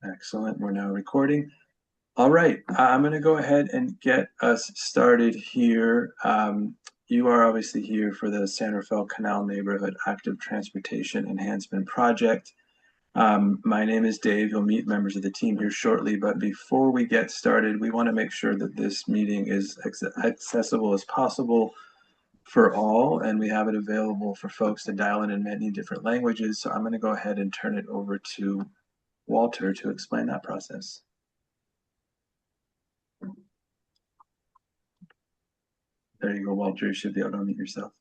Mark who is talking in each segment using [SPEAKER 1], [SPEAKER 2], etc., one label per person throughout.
[SPEAKER 1] Excellent. We're now recording. All right. I'm going to go ahead and get us started here. You are obviously here for the San Rafael Canal Neighborhood Active Transportation Enhancement Project. My name is Dave. You'll meet members of the team here shortly. But before we get started, we want to make sure that this meeting is accessible as possible for all, and we have it available for folks to dial in many different languages. So I'm going to go ahead and turn it over to Walter to explain that process. There you go, Walter. You should be able to unmute yourself.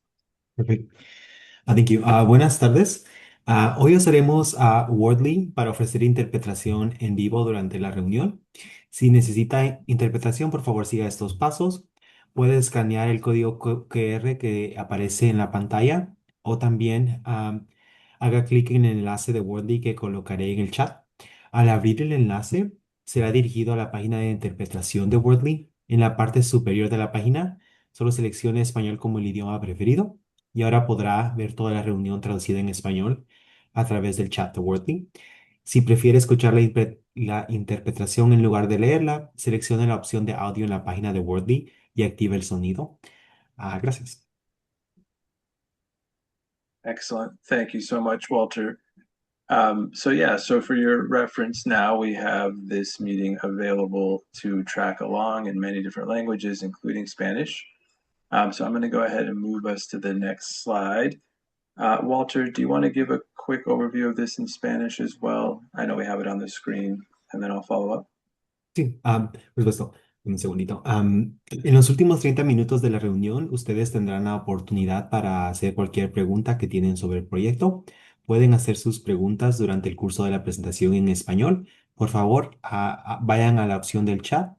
[SPEAKER 2] Perfecto. Thank you. Buenas tardes. Hoy usaremos a Wordly para ofrecer interpretación en vivo durante la reunión. Si necesita interpretación, por favor siga estos pasos. Puede escanear el código QR que aparece en la pantalla o también haga clic en el enlace de Wordly que colocaré en el chat. Al abrir el enlace, será dirigido a la página de interpretación de Wordly. En la parte superior de la página, solo seleccione español como el idioma preferido y ahora podrá ver toda la reunión traducida en español a través del chat de Wordly. Si prefiere escuchar la interpretación en lugar de leerla, seleccione la opción de audio en la página de Wordly y active el sonido. Gracias.
[SPEAKER 1] Excellent. Thank you so much, Walter. So for your reference now, we have this meeting available to track along in many different languages, including Spanish. So I'm going to go ahead and move us to the next slide. Walter, do you want to give a quick overview of this in Spanish as well? I know we have it on the screen, and then I'll follow up.
[SPEAKER 2] Sí, por supuesto. Un segundito. En los últimos 30 minutos de la reunión, ustedes tendrán la oportunidad para hacer cualquier pregunta que tienen sobre el proyecto. Pueden hacer sus preguntas durante el curso de la presentación en español. Por favor, vayan a la opción del chat,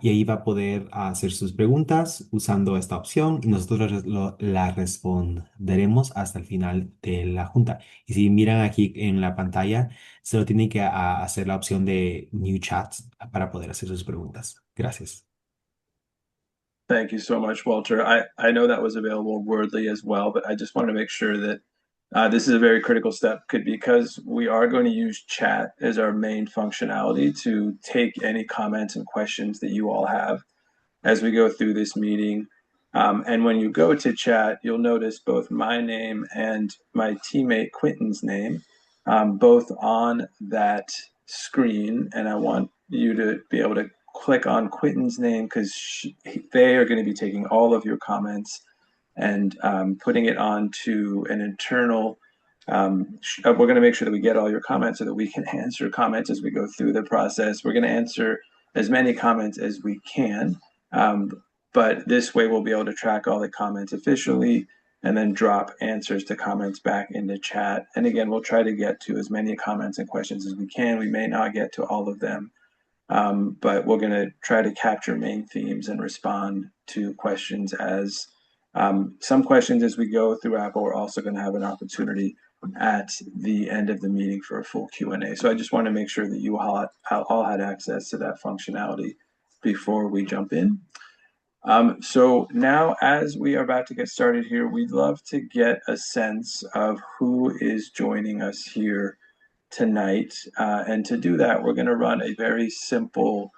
[SPEAKER 2] y ahí va a poder hacer sus preguntas usando esta opción y nosotros la responderemos hasta el final de la junta. Y si miran aquí en la pantalla, solo tienen que hacer la opción de New Chat para poder hacer sus preguntas. Gracias.
[SPEAKER 1] Thank you so much, Walter. I know that was available wordly as well, but I just wanted to make sure that this is a very critical step because we are going to use chat as our main functionality to take any comments and questions that you all have as we go through this meeting. And when you go to chat, you'll notice both my name and my teammate Quentin's name, both on that screen. And I want you to be able to click on Quentin's name because they are going to be taking all of your comments and putting it onto an internal. We're going to make sure that we get all your comments so that we can answer comments as we go through the process. We're going to answer as many comments as we can. But this way we'll be able to track all the comments officially and then drop answers to comments back into chat. And again, we'll try to get to as many comments and questions as we can. We may not get to all of them, but we're going to try to capture main themes and respond to questions as some questions as we go throughout, but we're also going to have an opportunity at the end of the meeting for a full Q&A. So I just want to make sure that you all had access to that functionality before we jump in. So now as we are about to get started here, we'd love to get a sense of who is joining us here tonight. And to do that, we're going to run a very simple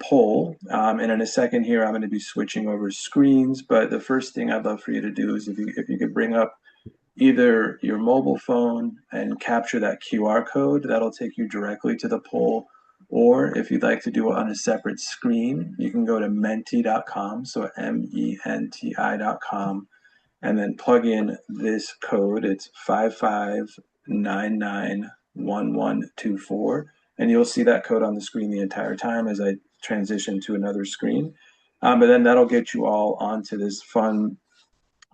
[SPEAKER 1] poll. And in a second here, I'm going to be switching over screens. But the first thing I'd love for you to do is if you could bring up either your mobile phone and capture that QR code, that'll take you directly to the poll. Or if you'd like to do it on a separate screen, you can go to menti.com, so menti.com, and then plug in this code. It's 55991124, and you'll see that code on the screen the entire time as I transition to another screen. But then that'll get you all onto this fun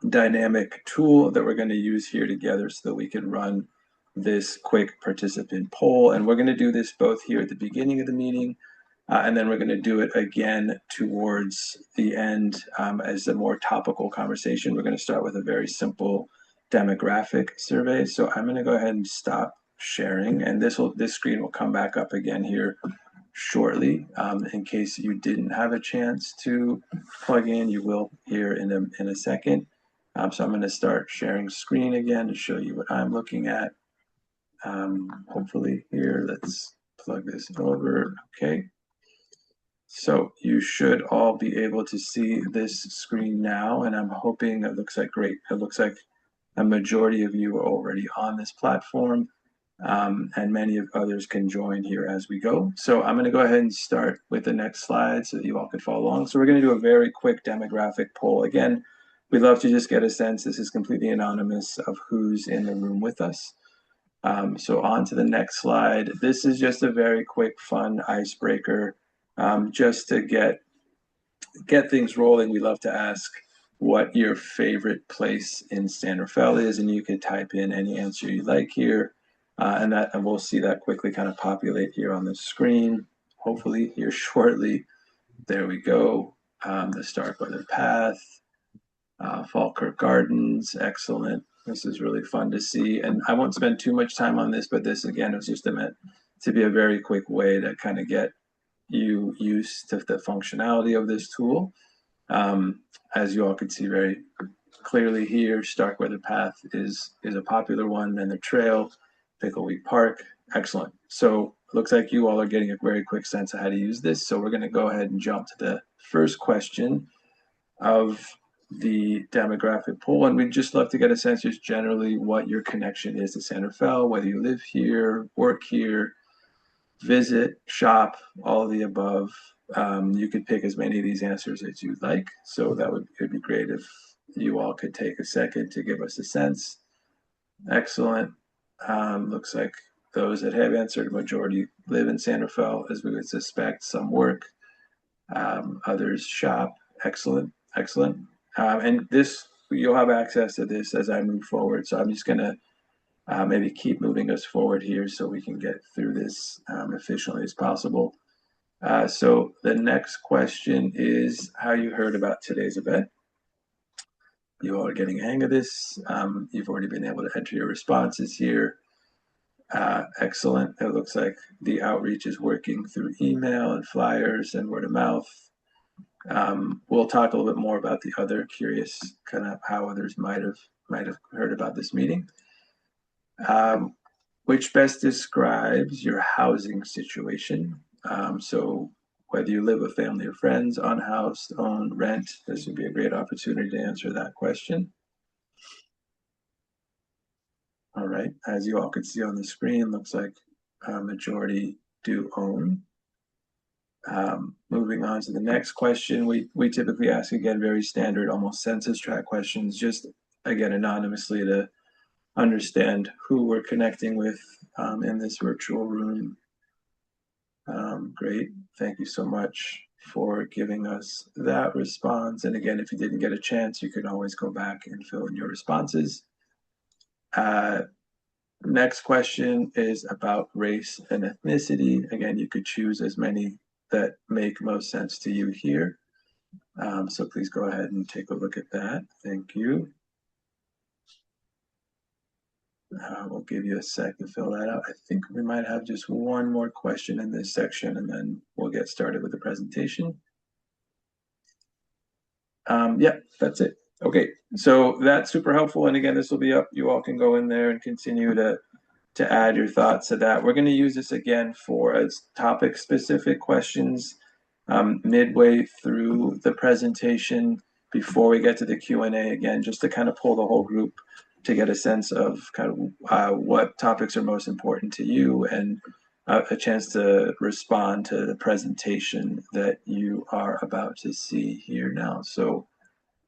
[SPEAKER 1] dynamic tool that we're going to use here together so that we can run this quick participant poll. And we're going to do this both here at the beginning of the meeting, and then we're going to do it again towards the end as a more topical conversation. We're going to start with a very simple demographic survey. So I'm going to go ahead and stop sharing, and this screen will come back up again here shortly. In case you didn't have a chance to plug in, you will here in a second. So I'm going to start sharing screen again to show you what I'm looking at. Hopefully here, let's plug this over. Okay. So you should all be able to see this screen now, and I'm hoping it looks like great. It looks like a majority of you are already on this platform, and many of others can join here as we go. So I'm going to go ahead and start with the next slide so that you all can follow along. So we're going to do a very quick demographic poll. Again, we'd love to just get a sense, this is completely anonymous, of who's in the room with us. So on to the next slide. This is just a very quick, fun icebreaker, just to get things rolling. We love to ask what your favorite place in San Rafael is, and you could type in any answer you like here, and we'll see that quickly kind of populate here on the screen. Hopefully here shortly. There we go. The Starkweather Path, Falkirk Gardens, excellent. This is really fun to see, and I won't spend too much time on this, but this again is just meant to be a very quick way to kind of get you used to the functionality of this tool. Um, as you all can see very clearly here, Starkweather Path is a popular one, and the trail, Pickleweed Park, excellent. So it looks like you all are getting a very quick sense of how to use this. So we're going to go ahead and jump to the first question of the demographic poll, and we'd just love to get a sense just generally what your connection is to San Rafael, whether you live here, work here, visit, shop, all of the above. You could pick as many of these answers as you'd like. So that would it'd be great if you all could take a second to give us a sense. Excellent. Looks like those that have answered, majority live in San Rafael, as we would suspect. Some work, others shop. Excellent, excellent. And this, you'll have access to this as I move forward. So I'm just going to maybe keep moving us forward here so we can get through this efficiently as possible. So the next question is how you heard about today's event. You all are getting a hang of this. You've already been able to enter your responses here. Excellent. It looks like the outreach is working through email and flyers and word of mouth. We'll talk a little bit more about the other, curious kind of how others might have heard about this meeting. Which best describes your housing situation. So whether you live with family or friends, on house, own, rent, this would be a great opportunity to answer that question. All right, as you all can see on the screen, looks like a majority do own. Moving on to the next question, we typically ask, again, very standard, almost census tract questions, just again anonymously to understand who we're connecting with in this virtual room. Great. Thank you so much for giving us that response. And again, if you didn't get a chance, you can always go back and fill in your responses. Next question is about race and ethnicity. Again, you could choose as many that make most sense to you here. So please go ahead and take a look at that. Thank you. We'll give you a sec to fill that out. I think we might have just one more question in this section, and then we'll get started with the presentation. Yeah, that's it. Okay, so that's super helpful. And again, this will be up. You all can go in there and continue to add your thoughts to that. We're going to use this again for as topic-specific questions midway through the presentation before we get to the Q&A again, just to kind of pull the whole group to get a sense of kind of what topics are most important to you and a chance to respond to the presentation that you are about to see here now. So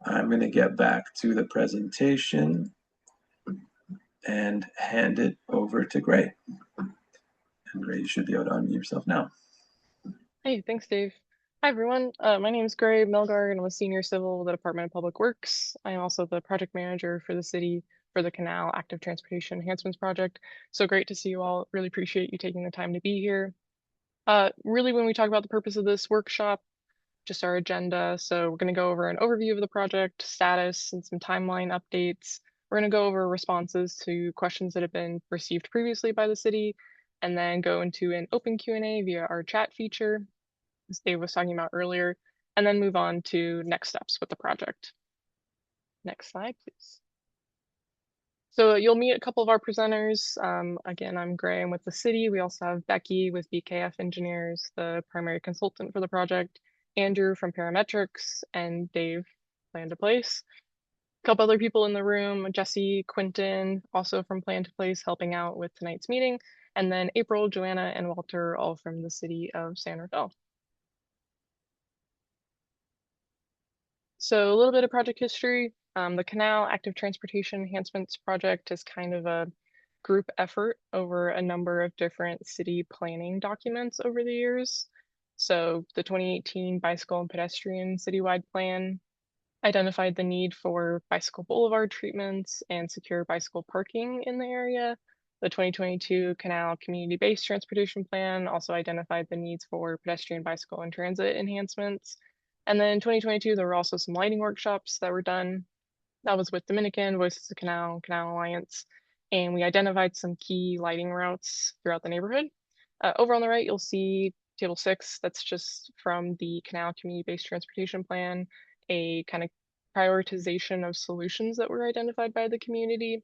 [SPEAKER 1] I'm going to get back to the presentation and hand it over to Gray. And Gray, you should be able to unmute yourself now.
[SPEAKER 3] Hey, thanks, Dave. Hi, everyone. My name is Gray Melgar, and I'm a senior civil with the Department of Public Works. I am also the project manager for the city for the Canal Active Transportation Enhancements Project. So great to see you all. Really appreciate you taking the time to be here. Really, when we talk about the purpose of this workshop, just our agenda. So we're going to go over an overview of the project, status, and some timeline updates. We're going to go over responses to questions that have been received previously by the city, and then go into an open Q&A via our chat feature, as Dave was talking about earlier, and then move on to next steps with the project. Next slide, please. So you'll meet a couple of our presenters. Again, I'm Gray, I'm with the city. We also have Becky with BKF Engineers, the primary consultant for the project, Andrew from Parametrics, and Dave, Plan to Place. A couple other people in the room, Jesse, Quinton, also from Plan to Place, helping out with tonight's meeting, and then April, Joanna, and Walter, all from the city of San Rafael. So a little bit of project history. The Canal Active Transportation Enhancements project is kind of a group effort over a number of different city planning documents over the years. So the 2018 Bicycle and Pedestrian Citywide Plan identified the need for bicycle boulevard treatments and secure bicycle parking in the area. The 2022 Canal Community-Based Transportation Plan also identified the needs for pedestrian, bicycle, and transit enhancements. And then in 2022, there were also some lighting workshops that were done. That was with Dominican, Voices of Canal, Canal Alliance, and we identified some key lighting routes throughout the neighborhood. Over on the right, you'll see table 6. That's just from the Canal Community-Based Transportation Plan, a kind of prioritization of solutions that were identified by the community,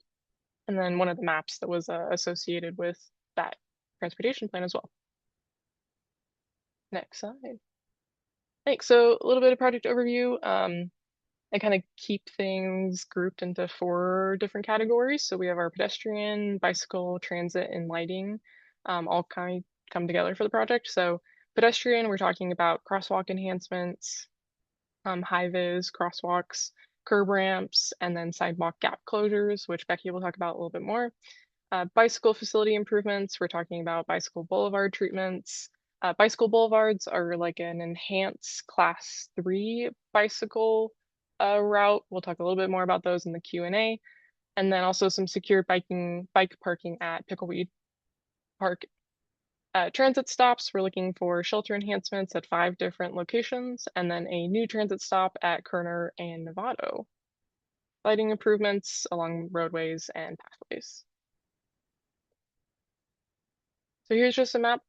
[SPEAKER 3] and then one of the maps that was associated with that transportation plan as well. Next slide. Thanks. So a little bit of project overview. I kind of keep things grouped into 4 different categories. So we have our pedestrian, bicycle, transit, and lighting, all kind of come together for the project. So pedestrian, we're talking about crosswalk enhancements, high vis crosswalks, curb ramps, and then sidewalk gap closures, which Becky will talk about a little bit more. Bicycle facility improvements, we're talking about bicycle boulevard treatments. Bicycle boulevards are like an enhanced class 3 bicycle route. We'll talk a little bit more about those in the Q&A. And then also some secure bike parking at Pickleweed Park. Transit stops, we're looking for shelter enhancements at 5 different locations, and then a new transit stop at Kerner and Novato. Lighting improvements along roadways and pathways. So here's just a map,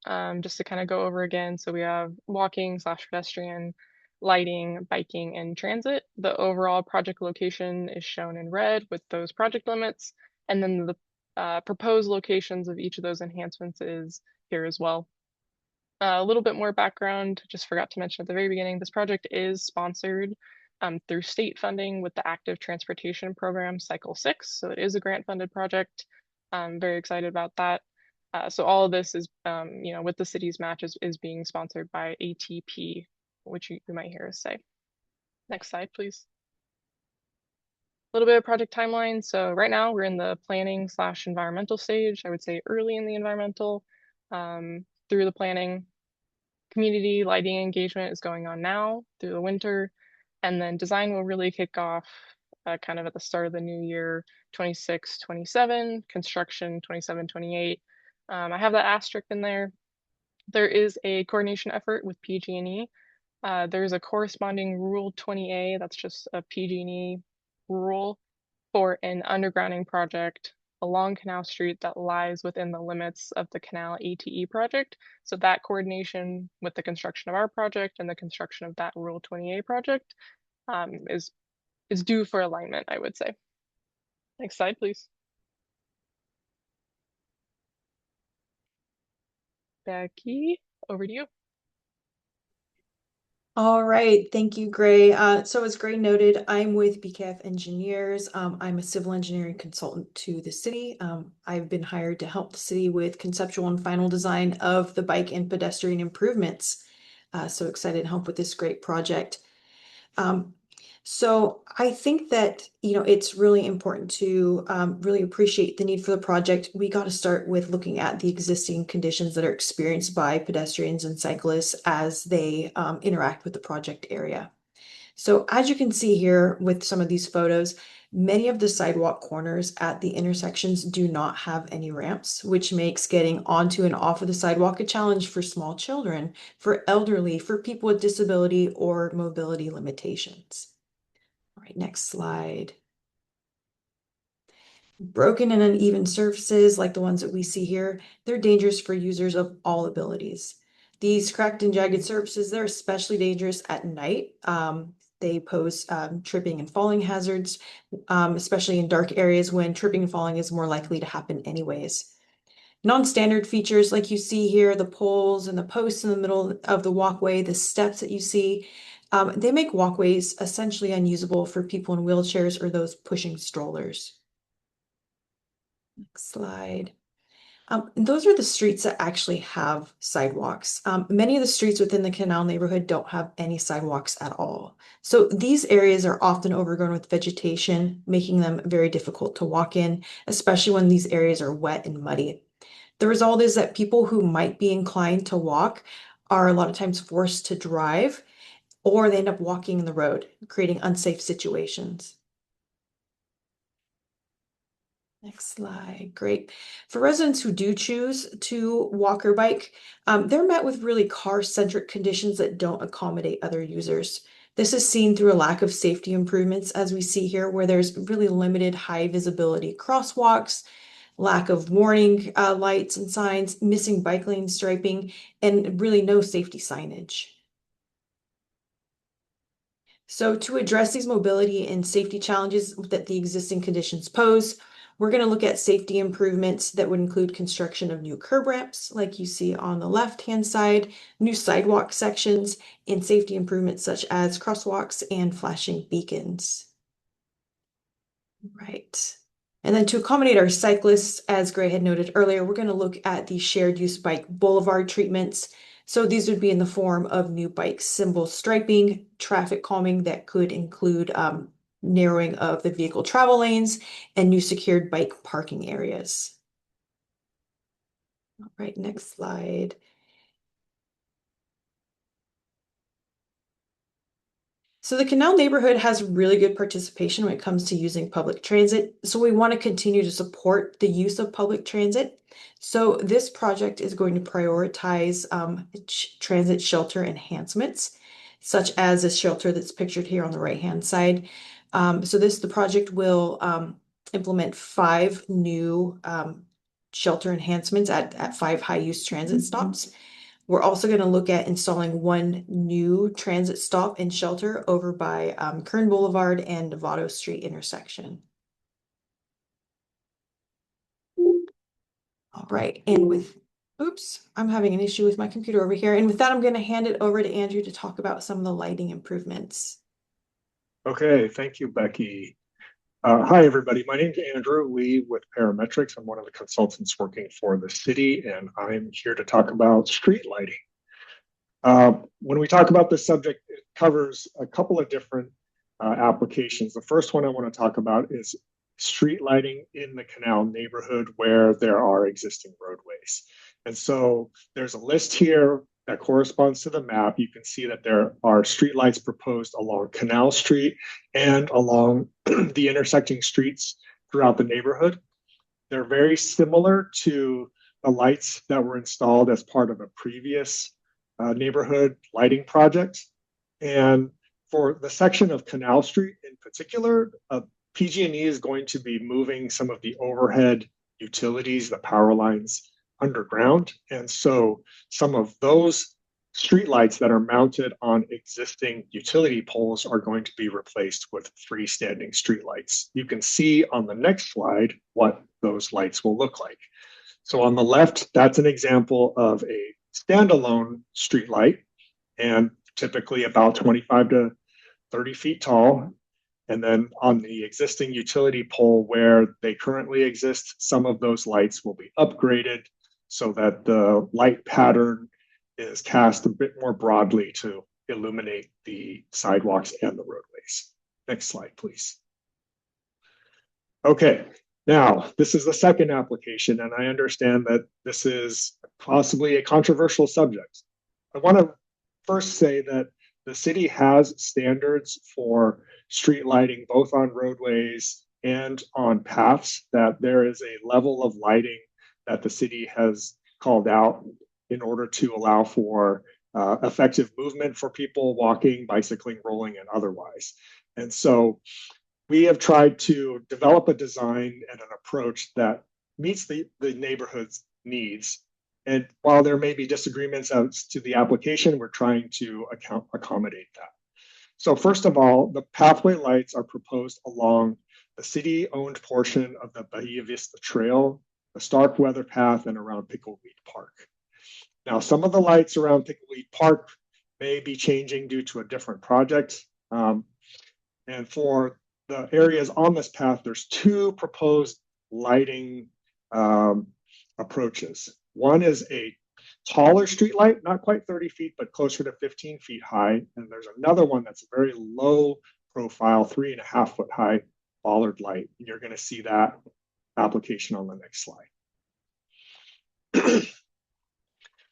[SPEAKER 3] just to kind of go over again. So we have walking / pedestrian, lighting, biking, and transit. The overall project location is shown in red with those project limits. And then the proposed locations of each of those enhancements is here as well. A little bit more background, just forgot to mention at the very beginning, this project is sponsored through state funding with the Active Transportation Program Cycle 6. So it is a grant funded project. I'm very excited about that. So all of this is, with the city's match is being sponsored by ATP, which you might hear us say. Next slide, please. A little bit of project timeline. So right now we're in the planning / environmental stage. I would say early in the environmental, through the planning. Community lighting engagement is going on now through the winter, and then design will really kick off kind of at the start of the new year, 26, 27, construction 27, 28. I have that asterisk in there. There is a coordination effort with PG&E. There's a corresponding Rule 20A, that's just a PG&E rule for an undergrounding project along Canal Street that lies within the limits of the Canal ATE project. So that coordination with the construction of our project and the construction of that Rule 20A project is due for alignment, I would say. Next slide, please. Becky, over to you.
[SPEAKER 4] All right, thank you, Gray. So as Gray noted, I'm with BKF Engineers. I'm a civil engineering consultant to the city. I've been hired to help the city with conceptual and final design of the bike and pedestrian improvements. So excited to help with this great project. So I think that, it's really important to really appreciate the need for the project. We got to start with looking at the existing conditions that are experienced by pedestrians and cyclists as they interact with the project area. So as you can see here with some of these photos, many of the sidewalk corners at the intersections do not have any ramps, which makes getting onto and off of the sidewalk a challenge for small children, for elderly, for people with disability or mobility limitations. All right, next slide. Broken and uneven surfaces like the ones that we see here, they're dangerous for users of all abilities. These cracked and jagged surfaces, they're especially dangerous at night. They pose tripping and falling hazards, especially in dark areas when tripping and falling is more likely to happen anyways. Non-standard features like you see here, the poles and the posts in the middle of the walkway, the steps that you see, they make walkways essentially unusable for people in wheelchairs or those pushing strollers. Next slide. Those are the streets that actually have sidewalks. Many of the streets within the Canal neighborhood don't have any sidewalks at all. So these areas are often overgrown with vegetation, making them very difficult to walk in, especially when these areas are wet and muddy. The result is that people who might be inclined to walk are a lot of times forced to drive, or they end up walking in the road, creating unsafe situations. Next slide. Great. For residents who do choose to walk or bike, they're met with really car-centric conditions that don't accommodate other users. This is seen through a lack of safety improvements, as we see here, where there's really limited high visibility crosswalks, lack of warning lights and signs, missing bike lane striping, and really no safety signage. So to address these mobility and safety challenges that the existing conditions pose, we're going to look at safety improvements that would include construction of new curb ramps, like you see on the left-hand side, new sidewalk sections, and safety improvements such as crosswalks and flashing beacons. Right. And then to accommodate our cyclists, as Gray had noted earlier, we're going to look at the shared use bike boulevard treatments. So these would be in the form of new bike symbol striping, traffic calming that could include narrowing of the vehicle travel lanes, and new secured bike parking areas. All right, next slide. So the Canal neighborhood has really good participation when it comes to using public transit. So we want to continue to support the use of public transit. So this project is going to prioritize transit shelter enhancements, such as a shelter that's pictured here on the right-hand side. The project will implement 5 new shelter enhancements at 5 high-use transit stops. We're also going to look at installing 1 new transit stop and shelter over by Kern Boulevard and Novato Street intersection. All right, and oops, I'm having an issue with my computer over here. And with that, I'm going to hand it over to Andrew to talk about some of the lighting improvements.
[SPEAKER 5] Okay, thank you, Becky. Hi, everybody. My name is Andrew Lee with Parametrics. I'm one of the consultants working for the city, and I'm here to talk about street lighting. When we talk about this subject, it covers a couple of different applications. The first one I want to talk about is street lighting in the Canal neighborhood where there are existing roadways. And so there's a list here that corresponds to the map. You can see that there are streetlights proposed along Canal Street and along the intersecting streets throughout the neighborhood. They're very similar to the lights that were installed as part of a previous neighborhood lighting project. And for the section of Canal Street in particular, PG&E is going to be moving some of the overhead utilities, the power lines, underground. And so some of those streetlights that are mounted on existing utility poles are going to be replaced with freestanding streetlights. You can see on the next slide what those lights will look like. So on the left, that's an example of a standalone streetlight, and typically about 25 to 30 feet tall. And then on the existing utility pole where they currently exist, some of those lights will be upgraded so that the light pattern is cast a bit more broadly to illuminate the sidewalks and the roadways. Next slide, please. Okay, now this is the second application, and I understand that this is possibly a controversial subject. I want to first say that the city has standards for street lighting, both on roadways and on paths, that there is a level of lighting that the city has called out in order to allow for effective movement for people walking, bicycling, rolling, and otherwise. And so we have tried to develop a design and an approach that meets the neighborhood's needs. And while there may be disagreements as to the application, we're trying to accommodate that. So first of all, the pathway lights are proposed along the city-owned portion of the Bahia Vista Trail, the Starkweather Path, and around Pickleweed Park. Now, some of the lights around Pickleweed Park may be changing due to a different project. And for the areas on this path, there's two proposed lighting approaches. One is a taller street light, not quite 30 feet, but closer to 15 feet high. And there's another one that's a very low profile, 3.5 foot high bollard light. And you're going to see that application on the next slide.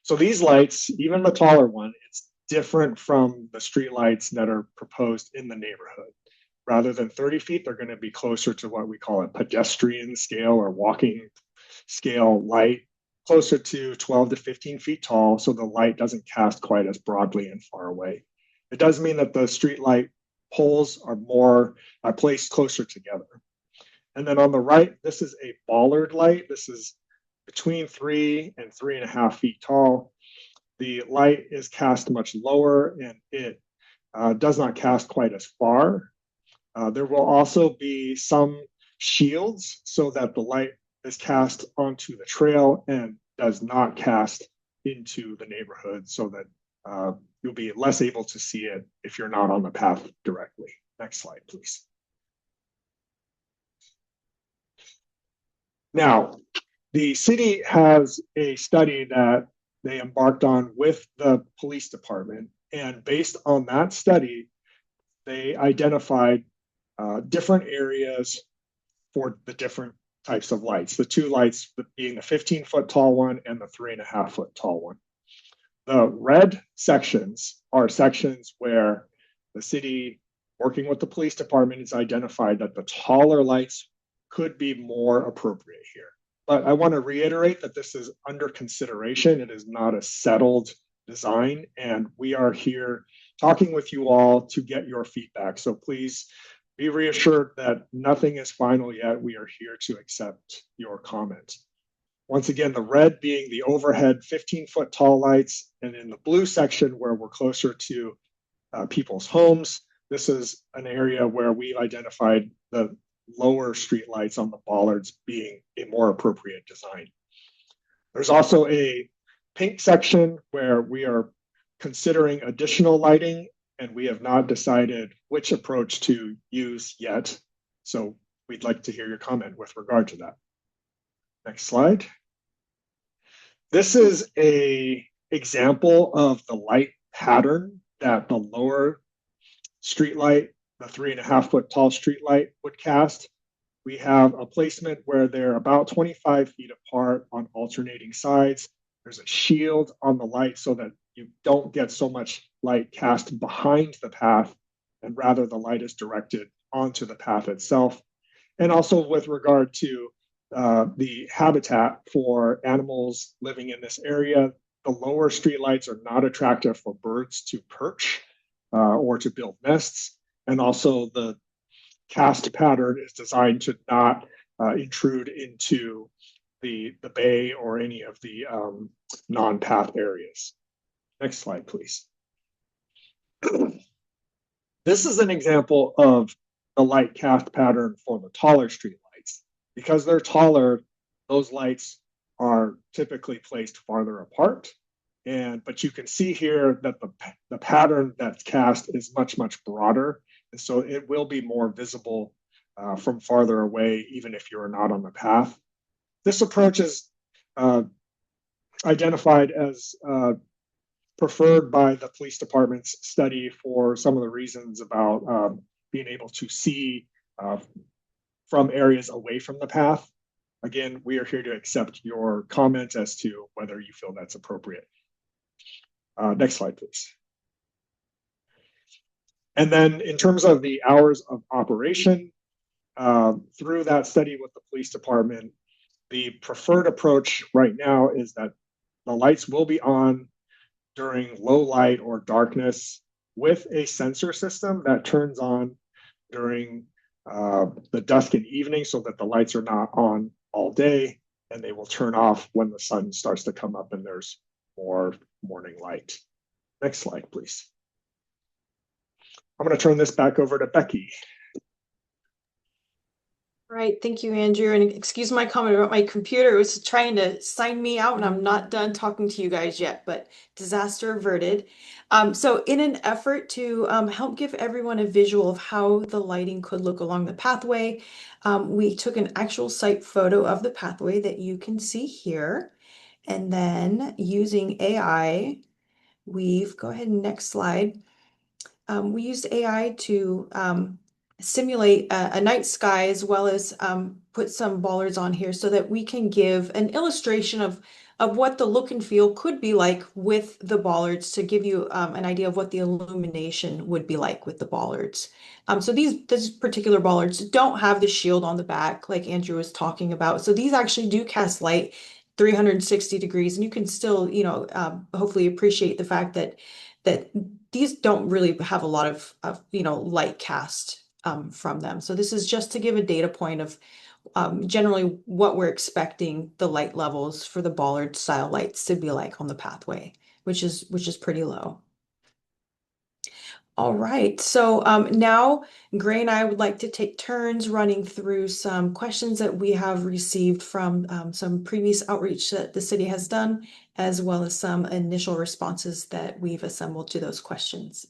[SPEAKER 5] So these lights, even the taller one, it's different from the street lights that are proposed in the neighborhood. Rather than 30 feet, they're going to be closer to what we call a pedestrian scale or walking scale light, closer to 12 to 15 feet tall, so the light doesn't cast quite as broadly and far away. It does mean that the street light poles are placed closer together. And then on the right, this is a bollard light. This is between 3 and 3.5 feet tall. The light is cast much lower and it does not cast quite as far. There will also be some shields so that the light is cast onto the trail and does not cast into the neighborhood, so that you'll be less able to see it if you're not on the path directly. Next slide, please. Now, the city has a study that they embarked on with the police department, and based on that study, they identified different areas for the different types of lights. The two lights being the 15-foot tall one and the 3.5-foot tall one. The red sections are sections where the city, working with the police department, has identified that the taller lights could be more appropriate here. But I want to reiterate that this is under consideration. It is not a settled design, and we are here talking with you all to get your feedback. So please be reassured that nothing is final yet. We are here to accept your comment. Once again, the red being the overhead 15-foot tall lights, and in the blue section where we're closer to people's homes, this is an area where we've identified the lower street lights on the bollards being a more appropriate design. There's also a pink section where we are considering additional lighting, and we have not decided which approach to use yet. So we'd like to hear your comment with regard to that. Next slide. This is an example of the light pattern that the lower street light, the 3.5-foot tall street light, would cast. We have a placement where they're about 25 feet apart on alternating sides. There's a shield on the light so that you don't get so much light cast behind the path, and rather the light is directed onto the path itself. And also with regard to the habitat for animals living in this area, the lower streetlights are not attractive for birds to perch or to build nests. And also the cast pattern is designed to not intrude into the bay or any of the non-path areas. Next slide, please. This is an example of the light cast pattern for the taller street lights. Because they're taller, those lights are typically placed farther apart. But you can see here that the pattern that's cast is much, much broader. And so it will be more visible from farther away, even if you're not on the path. This approach is identified as preferred by the police department's study for some of the reasons about being able to see from areas away from the path. Again, we are here to accept your comments as to whether you feel that's appropriate. Next slide, please. And then in terms of the hours of operation, through that study with the police department, the preferred approach right now is that the lights will be on during low light or darkness with a sensor system that turns on during the dusk and evening so that the lights are not on all day, and they will turn off when the sun starts to come up and there's more morning light. Next slide, please. I'm going to turn this back over to Becky.
[SPEAKER 4] Right, thank you, Andrew. And excuse my comment about my computer. It was trying to sign me out, and I'm not done talking to you guys yet, but disaster averted. So in an effort to help give everyone a visual of how the lighting could look along the pathway, we took an actual site photo of the pathway that you can see here. And then using AI, go ahead and next slide. We used AI to simulate a night sky as well as put some bollards on here so that we can give an illustration of what the look and feel could be like with the bollards to give you an idea of what the illumination would be like with the bollards. So these particular bollards don't have the shield on the back like Andrew was talking about. So these actually do cast light 360 degrees, and you can still, hopefully appreciate the fact that these don't really have a lot of light cast from them. So this is just to give a data point of generally what we're expecting the light levels for the bollard style lights to be like on the pathway, which is pretty low. All right, so now Gray and I would like to take turns running through some questions that we have received from some previous outreach that the city has done, as well as some initial responses that we've assembled to those questions.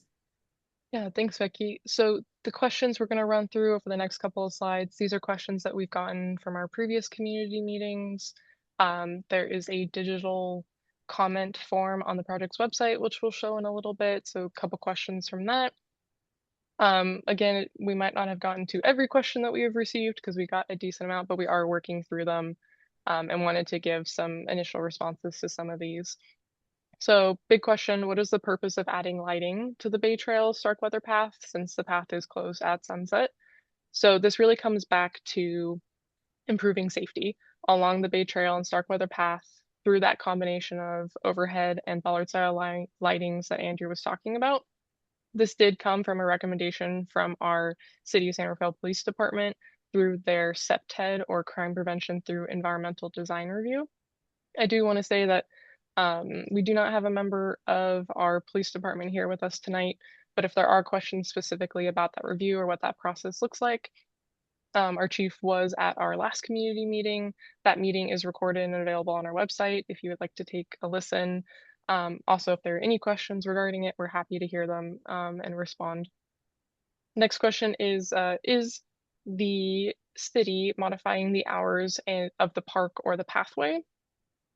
[SPEAKER 3] Yeah, thanks, Becky. So the questions we're going to run through over the next couple of slides, these are questions that we've gotten from our previous community meetings. There is a digital comment form on the project's website, which we'll show in a little bit. So a couple questions from that. Again, we might not have gotten to every question that we have received because we got a decent amount, but we are working through them and wanted to give some initial responses to some of these. So big question, what is the purpose of adding lighting to the Bay Trail Starkweather path since the path is closed at sunset? So this really comes back to improving safety along the Bay Trail and Starkweather path through that combination of overhead and bollard style lightings that Andrew was talking about. This did come from a recommendation from our City of San Rafael Police Department through their CPTED or Crime Prevention through Environmental Design Review. I do want to say that we do not have a member of our police department here with us tonight, but if there are questions specifically about that review or what that process looks like, our chief was at our last community meeting. That meeting is recorded and available on our website if you would like to take a listen. Also, if there are any questions regarding it, we're happy to hear them and respond. Next question is the city modifying the hours of the park or the pathway?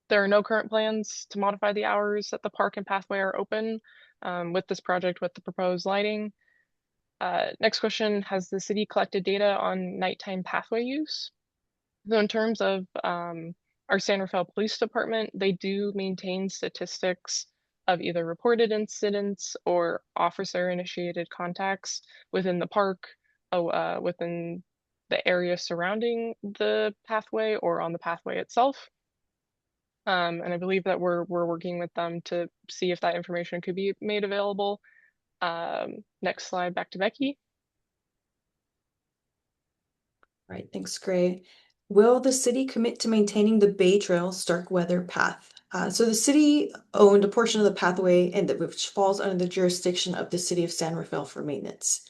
[SPEAKER 3] There are no current plans to modify the hours that the park and pathway are open with this project with the proposed lighting. Next question, has the city collected data on nighttime pathway use? So in terms of our San Rafael Police Department, they do maintain statistics of either reported incidents or officer initiated contacts within the park, within the area surrounding the pathway or on the pathway itself. And I believe that we're working with them to see if that information could be made available. Next slide, back to Becky.
[SPEAKER 4] Right, thanks, Gray. Will the city commit to maintaining the Bay Trail Starkweather path? So the city owned a portion of the pathway and which falls under the jurisdiction of the city of San Rafael for maintenance.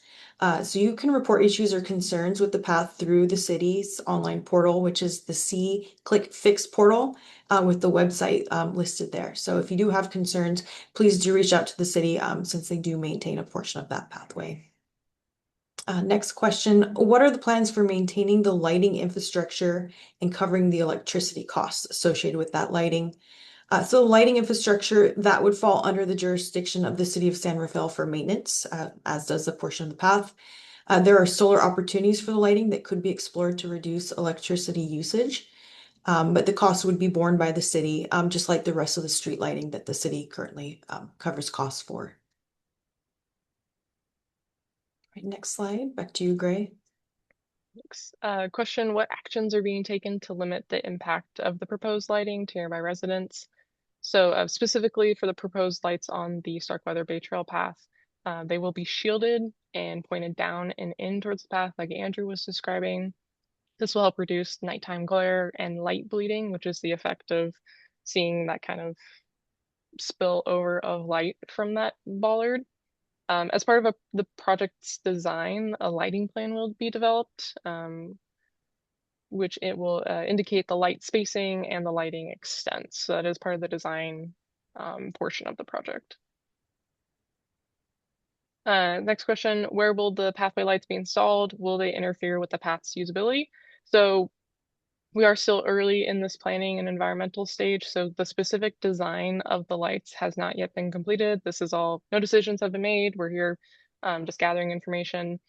[SPEAKER 4] So you can report issues or concerns with the path through the city's online portal, which is the See Click Fix portal with the website listed there. So if you do have concerns, please do reach out to the city since they do maintain a portion of that pathway. Next question, what are the plans for maintaining the lighting infrastructure and covering the electricity costs associated with that lighting? So lighting infrastructure, that would fall under the jurisdiction of the city of San Rafael for maintenance, as does a portion of the path. There are solar opportunities for the lighting that could be explored to reduce electricity usage, but the cost would be borne by the city, just like the rest of the street lighting that the city currently covers costs for. Right, next slide, back to you, Gray.
[SPEAKER 3] Next question, what actions are being taken to limit the impact of the proposed lighting to nearby residents? So specifically for the proposed lights on the Starkweather Bay Trail path, they will be shielded and pointed down and in towards the path like Andrew was describing. This will help reduce nighttime glare and light bleeding, which is the effect of seeing that kind of spill over of light from that bollard. As part of the project's design, a lighting plan will be developed, which it will indicate the light spacing and the lighting extent. So that is part of the design portion of the project. Next question, where will the pathway lights be installed? Will they interfere with the path's usability? So we are still early in this planning and environmental stage, so the specific design of the lights has not yet been completed. This is all, no decisions have been made. We're here just gathering information.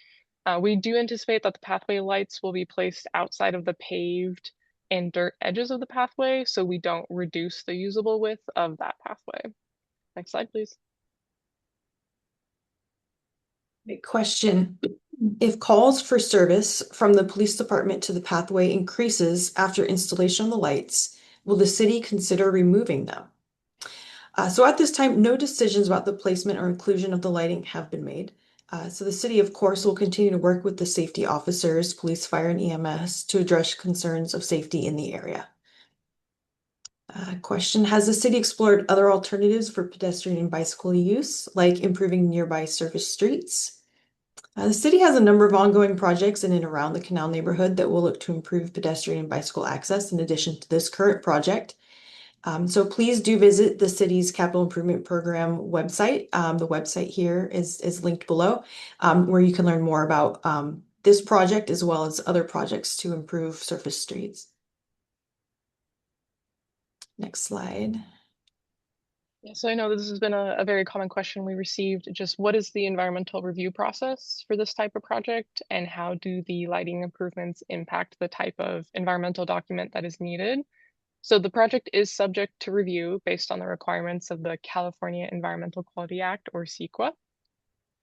[SPEAKER 3] We do anticipate that the pathway lights will be placed outside of the paved and dirt edges of the pathway, so we don't reduce the usable width of that pathway. Next slide, please.
[SPEAKER 4] Great question. If calls for service from the police department to the pathway increases after installation of the lights, will the city consider removing them? So at this time, no decisions about the placement or inclusion of the lighting have been made. So the city, of course, will continue to work with the safety officers, police, fire, and EMS to address concerns of safety in the area. Question, has the city explored other alternatives for pedestrian and bicycle use, like improving nearby surface streets? The city has a number of ongoing projects in and around the Canal neighborhood that will look to improve pedestrian and bicycle access in addition to this current project. So please do visit the city's capital improvement program website. The website here is linked below, where you can learn more about this project as well as other projects to improve surface streets. Next slide.
[SPEAKER 3] Yeah, so I know this has been a very common question we received. Just what is the environmental review process for this type of project, and how do the lighting improvements impact the type of environmental document that is needed? So the project is subject to review based on the requirements of the California Environmental Quality Act, or CEQA.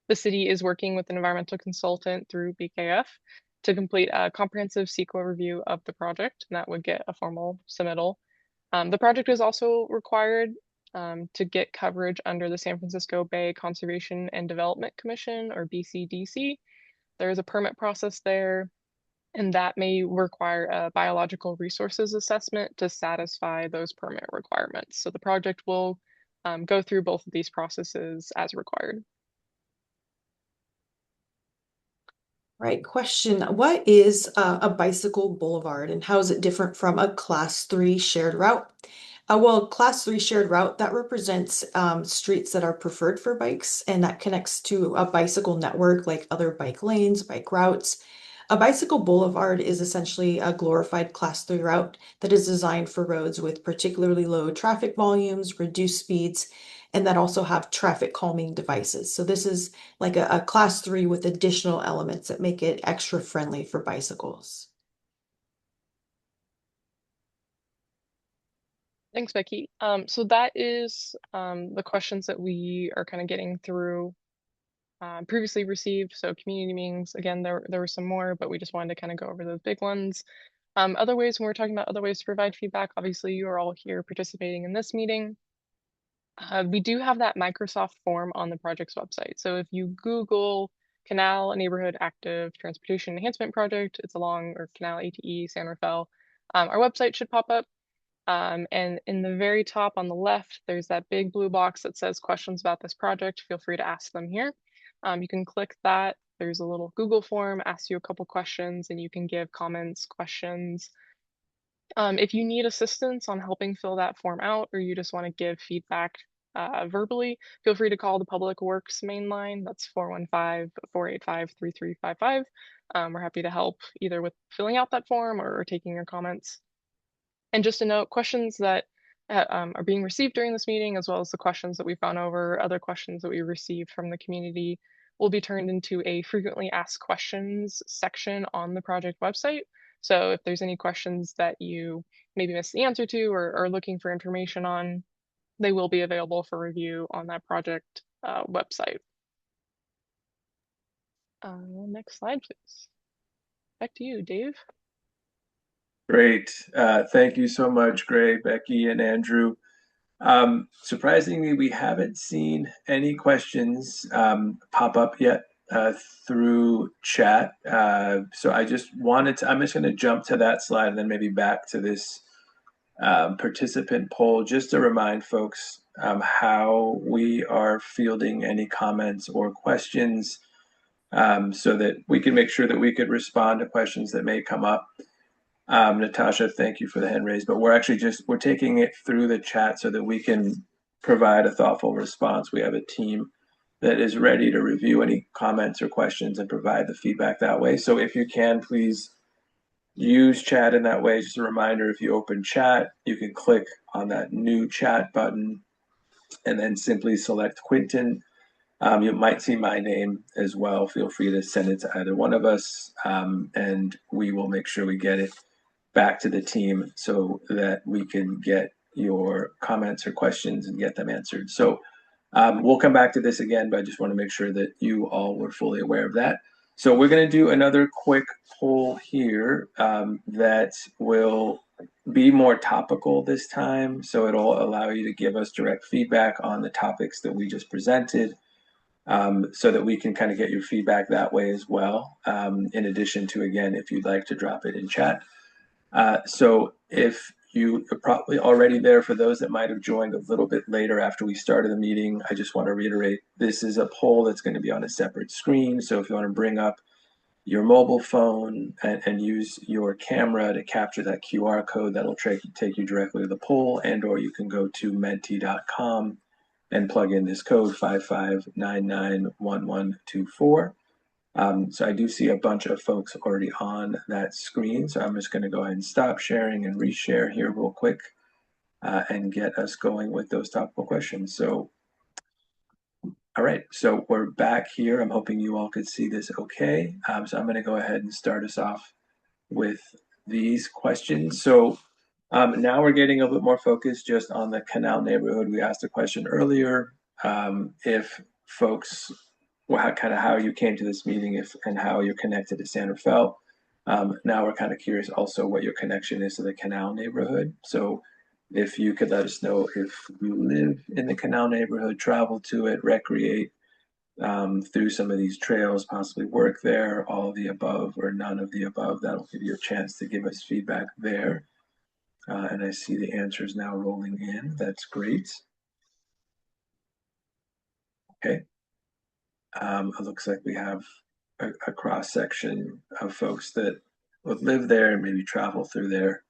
[SPEAKER 3] The city is working with an environmental consultant through BKF to complete a comprehensive CEQA review of the project, and that would get a formal submittal. The project is also required to get coverage under the San Francisco Bay Conservation and Development Commission, or BCDC. There is a permit process there, and that may require a biological resources assessment to satisfy those permit requirements. So the project will go through both of these processes as required.
[SPEAKER 4] Right, question. What is a bicycle boulevard and how is it different from a class 3 shared route? Well, class 3 shared route, that represents streets that are preferred for bikes and that connects to a bicycle network like other bike lanes, bike routes. A bicycle boulevard is essentially a glorified class 3 route that is designed for roads with particularly low traffic volumes, reduced speeds, and that also have traffic calming devices. So this is like a class 3 with additional elements that make it extra friendly for bicycles.
[SPEAKER 3] Thanks, Becky. So that is the questions that we are kind of getting through previously received. So community meetings, again, there were some more, but we just wanted to kind of go over those big ones. Other ways, when we're talking about other ways to provide feedback, obviously you are all here participating in this meeting. We do have that Microsoft form on the project's website. So if you Google Canal Neighborhood Active Transportation Enhancement Project, it's along, or Canal ATE San Rafael, our website should pop up. And in the very top on the left, there's that big blue box that says questions about this project. Feel free to ask them here. You can click that. There's a little Google form, asks you a couple questions, and you can give comments, questions. If you need assistance on helping fill that form out, or you just want to give feedback verbally, feel free to call the Public Works main line. That's 415-485-3355. We're happy to help either with filling out that form or taking your comments. And just a note, questions that are being received during this meeting, as well as the questions that we've gone over, other questions that we received from the community, will be turned into a frequently asked questions section on the project website. So if there's any questions that you maybe missed the answer to or are looking for information on, they will be available for review on that project website. Next slide, please. Back to you, Dave.
[SPEAKER 1] Great. Thank you so much, Gray, Becky, and Andrew. Surprisingly, we haven't seen any questions pop up yet through chat. So I just wanted to, I'm just going to jump to that slide and then maybe back to this participant poll just to remind folks how we are fielding any comments or questions, so that we can make sure that we could respond to questions that may come up. Natasha, thank you for the hand raise, but we're taking it through the chat so that we can provide a thoughtful response. We have a team that is ready to review any comments or questions and provide the feedback that way. So if you can, please use chat in that way. Just a reminder, if you open chat, you can click on that new chat button and then simply select Quinton. You might see my name as well. Feel free to send it to either one of us, and we will make sure we get it back to the team so that we can get your comments or questions and get them answered. So we'll come back to this again, but I just want to make sure that you all were fully aware of that. So we're going to do another quick poll here that will be more topical this time. So it'll allow you to give us direct feedback on the topics that we just presented, so that we can kind of get your feedback that way as well. In addition to, again, if you'd like to drop it in chat. So if you are probably already there, for those that might have joined a little bit later after we started the meeting, I just want to reiterate, this is a poll that's going to be on a separate screen. So if you want to bring up your mobile phone and use your camera to capture that QR code, that'll take you directly to the poll, and or you can go to menti.com and plug in this code 55991124. So I do see a bunch of folks already on that screen. So I'm just going to go ahead and stop sharing and reshare here real quick and get us going with those topical questions. So, all right, so we're back here. I'm hoping you all could see this okay. So I'm going to go ahead and start us off with these questions. So now we're getting a little bit more focused just on the Canal neighborhood. We asked a question earlier, if folks, kind of how you came to this meeting, and how you're connected to San Rafael. Now we're kind of curious also what your connection is to the Canal neighborhood. So if you could let us know if you live in the Canal neighborhood, travel to it, recreate through some of these trails, possibly work there, all of the above or none of the above, that'll give you a chance to give us feedback there. And I see the answers now rolling in. That's great. Okay. It looks like we have a cross section of folks that would live there and maybe travel through there.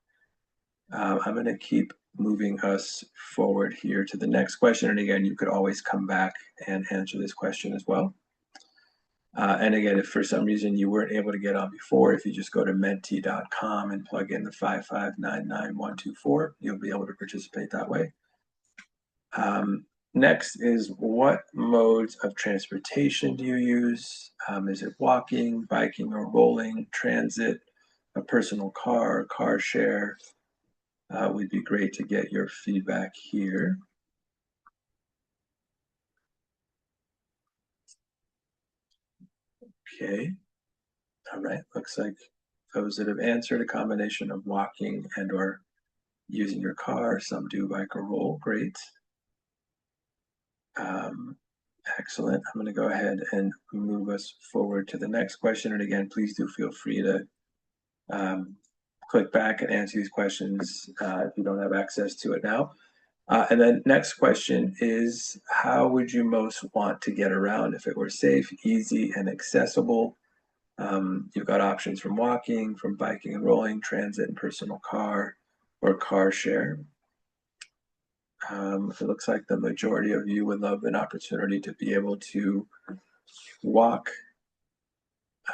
[SPEAKER 1] I'm going to keep moving us forward here to the next question. And again, you could always come back and answer this question as well. And again, if for some reason you weren't able to get on before, if you just go to menti.com and plug in the 5599124, you'll be able to participate that way. Next is, what modes of transportation do you use? Is it walking, biking, or rolling, transit, a personal car, car share? Would be great to get your feedback here. Okay. All right. Looks like those that have answered, a combination of walking and or using your car. Some do bike or roll. Great. Excellent. I'm going to go ahead and move us forward to the next question. And again, please do feel free to click back and answer these questions if you don't have access to it now. And then next question is, how would you most want to get around if it were safe, easy, and accessible? You've got options from walking, from biking and rolling, transit and personal car, or car share. It looks like the majority of you would love an opportunity to be able to walk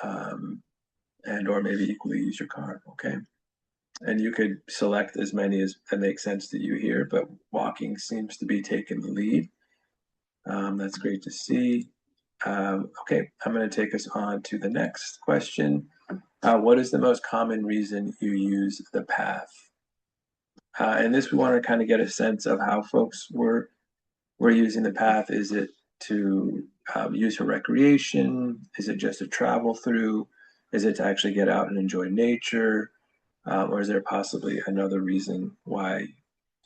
[SPEAKER 1] and or maybe equally use your car. Okay. And you could select as many as that make sense to you here, but walking seems to be taking the lead. That's great to see. Okay, I'm going to take us on to the next question. What is the most common reason you use the path? And this, we want to kind of get a sense of how folks were using the path. Is it to use for recreation? Is it just to travel through? Is it to actually get out and enjoy nature? Or is there possibly another reason why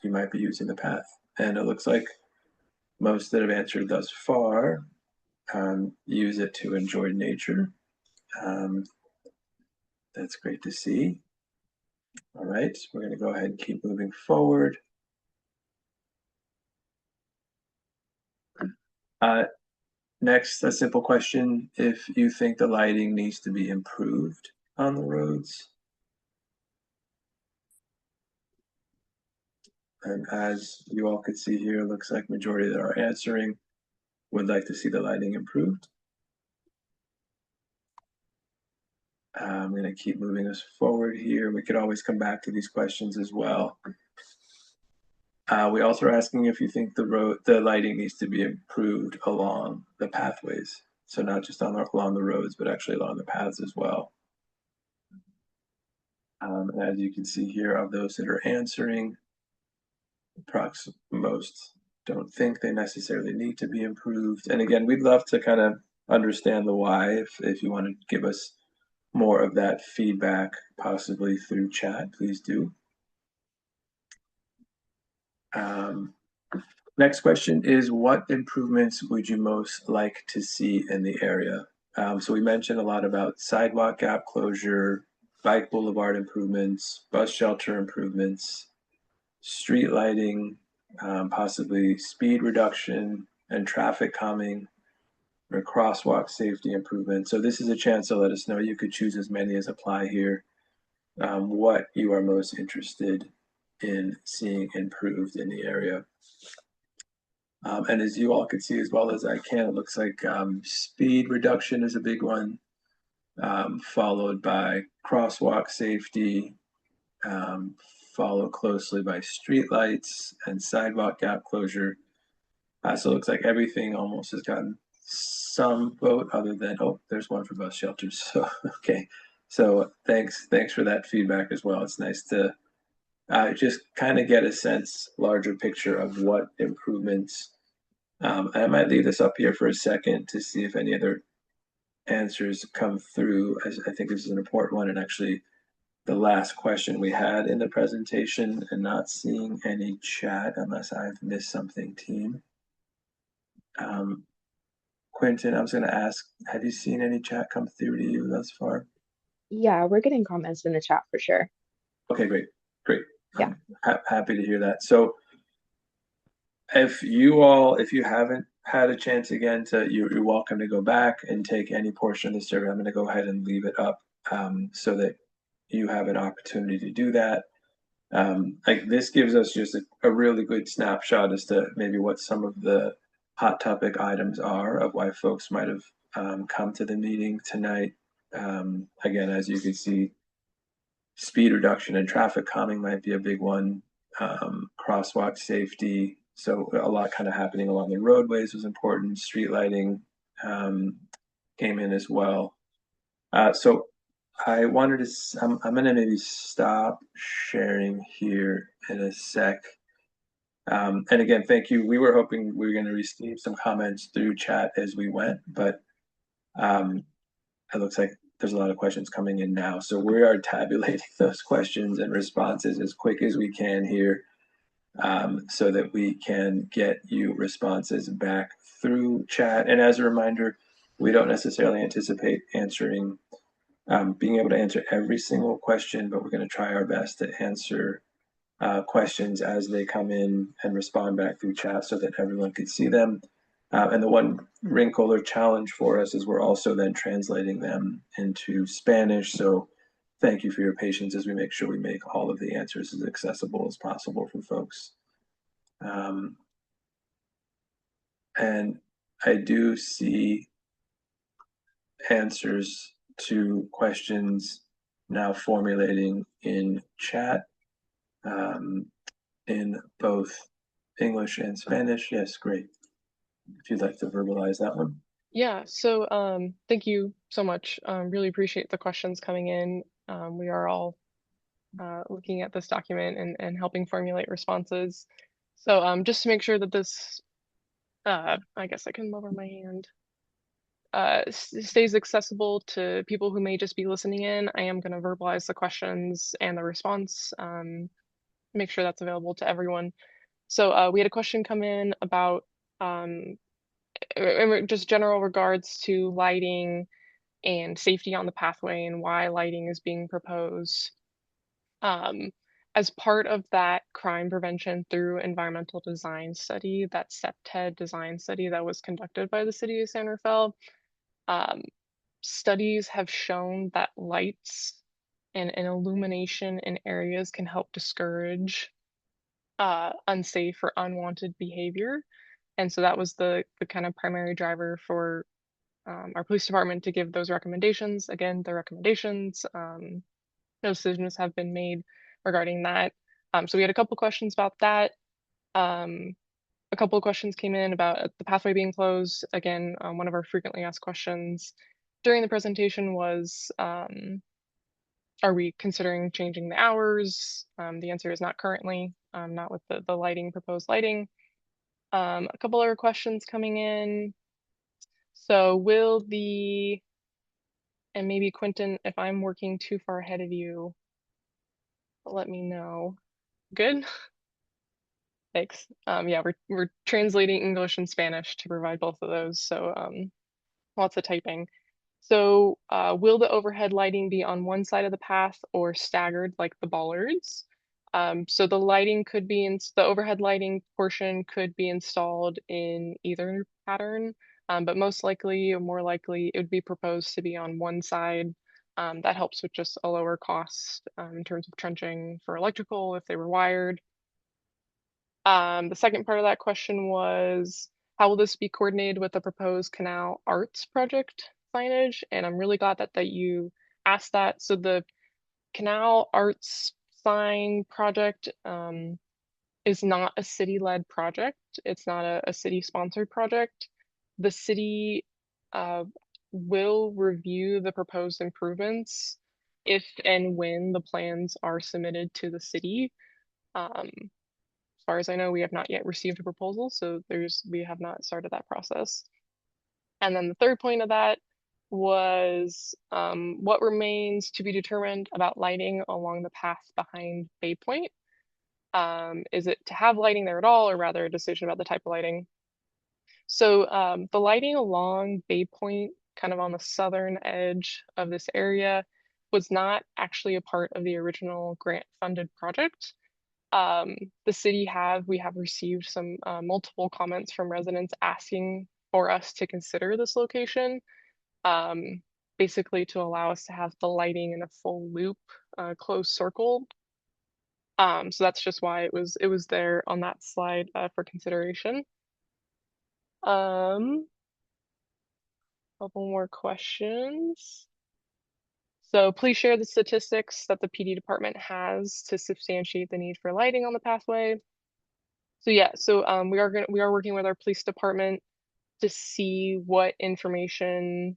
[SPEAKER 1] you might be using the path? And it looks like most that have answered thus far use it to enjoy nature. That's great to see. All right, we're going to go ahead and keep moving forward. Next, a simple question: if you think the lighting needs to be improved on the roads. And as you all could see here, it looks like majority that are answering would like to see the lighting improved. I'm going to keep moving us forward here. We could always come back to these questions as well. We also are asking if you think the lighting needs to be improved along the pathways. So not just along the roads, but actually along the paths as well. And as you can see here, of those that are answering, most don't think they necessarily need to be improved. And again, we'd love to kind of understand the why. If you want to give us more of that feedback, possibly through chat, please do. Next question is, what improvements would you most like to see in the area? So we mentioned a lot about sidewalk gap closure, bike boulevard improvements, bus shelter improvements, street lighting, possibly speed reduction and traffic calming, or crosswalk safety improvement. So this is a chance to let us know. You could choose as many as apply here. What you are most interested in seeing improved in the area. And as you all can see as well as I can, it looks like speed reduction is a big one, followed by crosswalk safety, followed closely by street lights and sidewalk gap closure. So it looks like everything almost has gotten some vote other than, oh, there's one for bus shelters. So, okay. So thanks for that feedback as well. It's nice to just kind of get a sense, larger picture of what improvements. I might leave this up here for a second to see if any other answers come through. I think this is an important one, and actually the last question we had in the presentation, and not seeing any chat unless I've missed something, team. Quentin, I was going to ask, have you seen any chat come through to you thus far?
[SPEAKER 6] Yeah, we're getting comments in the chat for sure.
[SPEAKER 1] Okay, great.
[SPEAKER 6] Yeah.
[SPEAKER 1] Happy to hear that. So if you haven't had a chance again you're welcome to go back and take any portion of the survey. I'm going to go ahead and leave it up so that you have an opportunity to do that. Like this gives us just a really good snapshot as to maybe what some of the hot topic items are of why folks might have come to the meeting tonight. Again, as you can see, speed reduction and traffic calming might be a big one. Crosswalk safety. So a lot kind of happening along the roadways was important. Street lighting came in as well. So I wanted to, I'm going to maybe stop sharing here in a sec. And again, thank you. We were hoping we were going to receive some comments through chat as we went, but it looks like there's a lot of questions coming in now. So we are tabulating those questions and responses as quick as we can here, so that we can get you responses back through chat. And as a reminder, we don't necessarily anticipate being able to answer every single question, but we're going to try our best to answer questions as they come in and respond back through chat so that everyone can see them. And the one wrinkle or challenge for us is we're also then translating them into Spanish. So thank you for your patience as we make sure we make all of the answers as accessible as possible for folks. And I do see answers to questions now formulating in chat, in both English and Spanish. Yes, great. If you'd like to verbalize that one.
[SPEAKER 3] Yeah, so thank you so much. Really appreciate the questions coming in. We are all looking at this document and helping formulate responses. So just to make sure that this, I guess I can lower my hand, stays accessible to people who may just be listening in, I am going to verbalize the questions and the response, make sure that's available to everyone. So we had a question come in about just general regards to lighting and safety on the pathway and why lighting is being proposed. as part of that crime prevention through environmental design study, that SEPTED design study that was conducted by the city of San Rafael, studies have shown that lights and illumination in areas can help discourage unsafe or unwanted behavior. And so that was the kind of primary driver for our police department to give those recommendations. Again, the recommendations, no decisions have been made regarding that. So we had a couple questions about that. A couple of questions came in about the pathway being closed. Again, one of our frequently asked questions during the presentation was, are we considering changing the hours? The answer is not currently, not with the lighting, proposed lighting. A couple other questions coming in. So will the, and maybe Quentin, if I'm working too far ahead of you, let me know. Good? Thanks. Yeah, we're translating English and Spanish to provide both of those. So lots of typing. So will the overhead lighting be on one side of the path or staggered like the bollards? So the lighting could be in the overhead lighting portion could be installed in either pattern, but most likely or more likely it would be proposed to be on one side. That helps with just a lower cost in terms of trenching for electrical if they were wired. The second part of that question was, how will this be coordinated with the proposed Canal Arts project signage? And I'm really glad that you asked that. So the Canal Arts sign project is not a city-led project. It's not a city-sponsored project. The city will review the proposed improvements if and when the plans are submitted to the city. As far as I know, we have not yet received a proposal, so we have not started that process. And then the third point of that was what remains to be determined about lighting along the path behind Bay Point. Is it to have lighting there at all, or rather a decision about the type of lighting? So the lighting along Bay Point, kind of on the southern edge of this area, was not actually a part of the original grant-funded project. We have received some multiple comments from residents asking for us to consider this location, basically to allow us to have the lighting in a full loop, closed circle. So that's just why it was there on that slide for consideration. Couple more questions. So please share the statistics that the PD department has to substantiate the need for lighting on the pathway. So yeah, we are working with our police department to see what information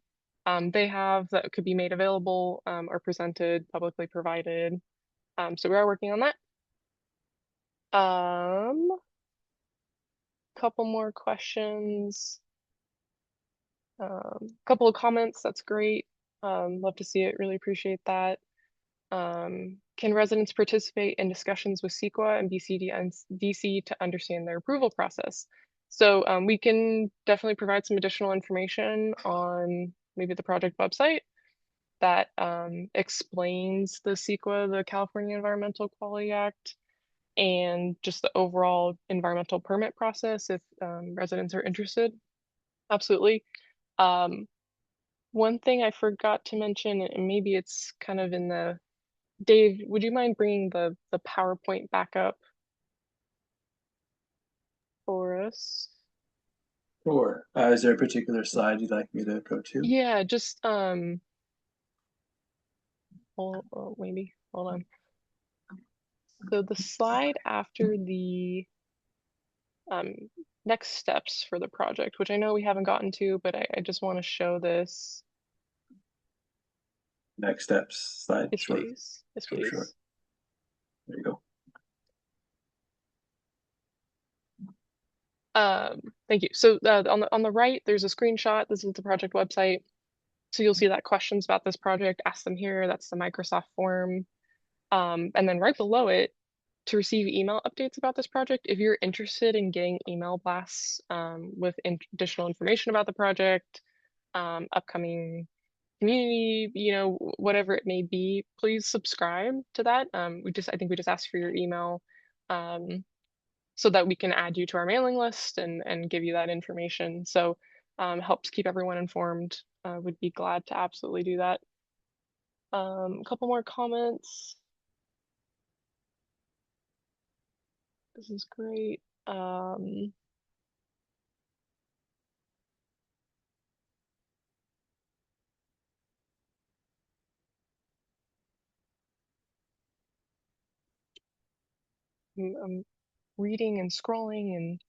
[SPEAKER 3] they have that could be made available or presented, publicly provided. So we are working on that. Couple more questions. Couple of comments, that's great. Love to see it, really appreciate that. Can residents participate in discussions with CEQA and BCD to understand their approval process? So we can definitely provide some additional information on maybe the project website that explains the CEQA, the California Environmental Quality Act, and just the overall environmental permit process if residents are interested. Absolutely. One thing I forgot to mention, and maybe it's kind of in the Dave, would you mind bringing the PowerPoint back up for us?
[SPEAKER 1] Sure. Is there a particular slide you'd like me to go to?
[SPEAKER 3] Yeah, just maybe hold on. So the slide after the next steps for the project, which I know we haven't gotten to, but I just want to show this.
[SPEAKER 1] Next steps slide.
[SPEAKER 3] Yes,
[SPEAKER 1] Sure.
[SPEAKER 3] please. Yes,
[SPEAKER 1] Sure,
[SPEAKER 3] please.
[SPEAKER 1] sure. There you go.
[SPEAKER 3] Thank you. So on the right, there's a screenshot. This is the project website. So you'll see that questions about this project, ask them here. That's the Microsoft form. And then right below it, to receive email updates about this project, if you're interested in getting email blasts with additional information about the project, upcoming community, whatever it may be, please subscribe to that. I think we just asked for your email, so that we can add you to our mailing list and give you that information. So helps keep everyone informed. Would be glad to absolutely do that. A couple more comments. This is great. I'm reading and scrolling and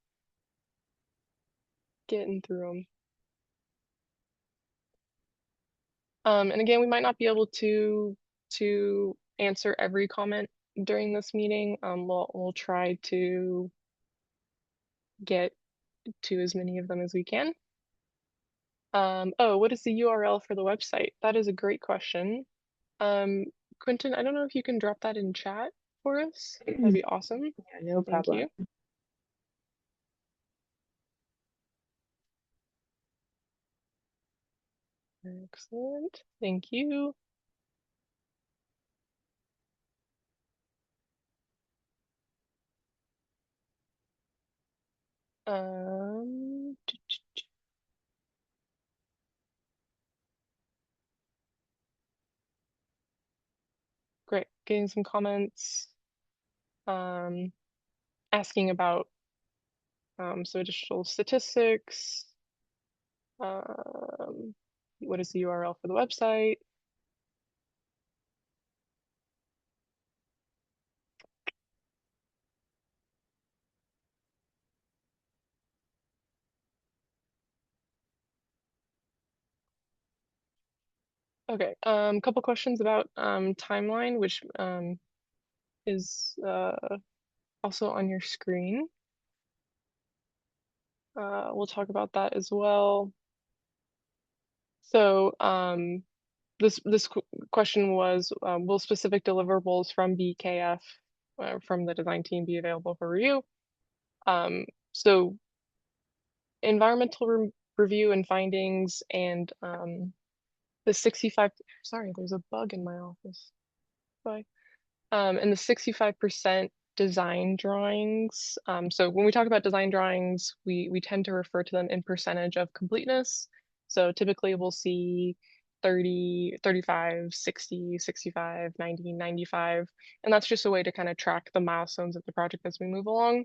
[SPEAKER 3] getting through them. And again, we might not be able to answer every comment during this meeting. We'll try to get to as many of them as we can. Oh, what is the URL for the website? That is a great question. Quentin, I don't know if you can drop that in chat for us. That'd be awesome.
[SPEAKER 6] Yeah, no
[SPEAKER 3] Thank
[SPEAKER 6] problem.
[SPEAKER 3] you. Excellent. Thank you. Um, Great. Getting some comments. Asking about some additional statistics. What is the URL for the website? Okay, a couple questions about timeline, which is also on your screen. We'll talk about that as well. So this question was, will specific deliverables from BKF, from the design team, be available for review? So environmental review and findings and the 65, sorry, there's a bug in my office. Bye. And the 65% design drawings. So when we talk about design drawings, we tend to refer to them in percentage of completeness. So typically we'll see 30, 35, 60, 65, 90, 95. And that's just a way to kind of track the milestones of the project as we move along.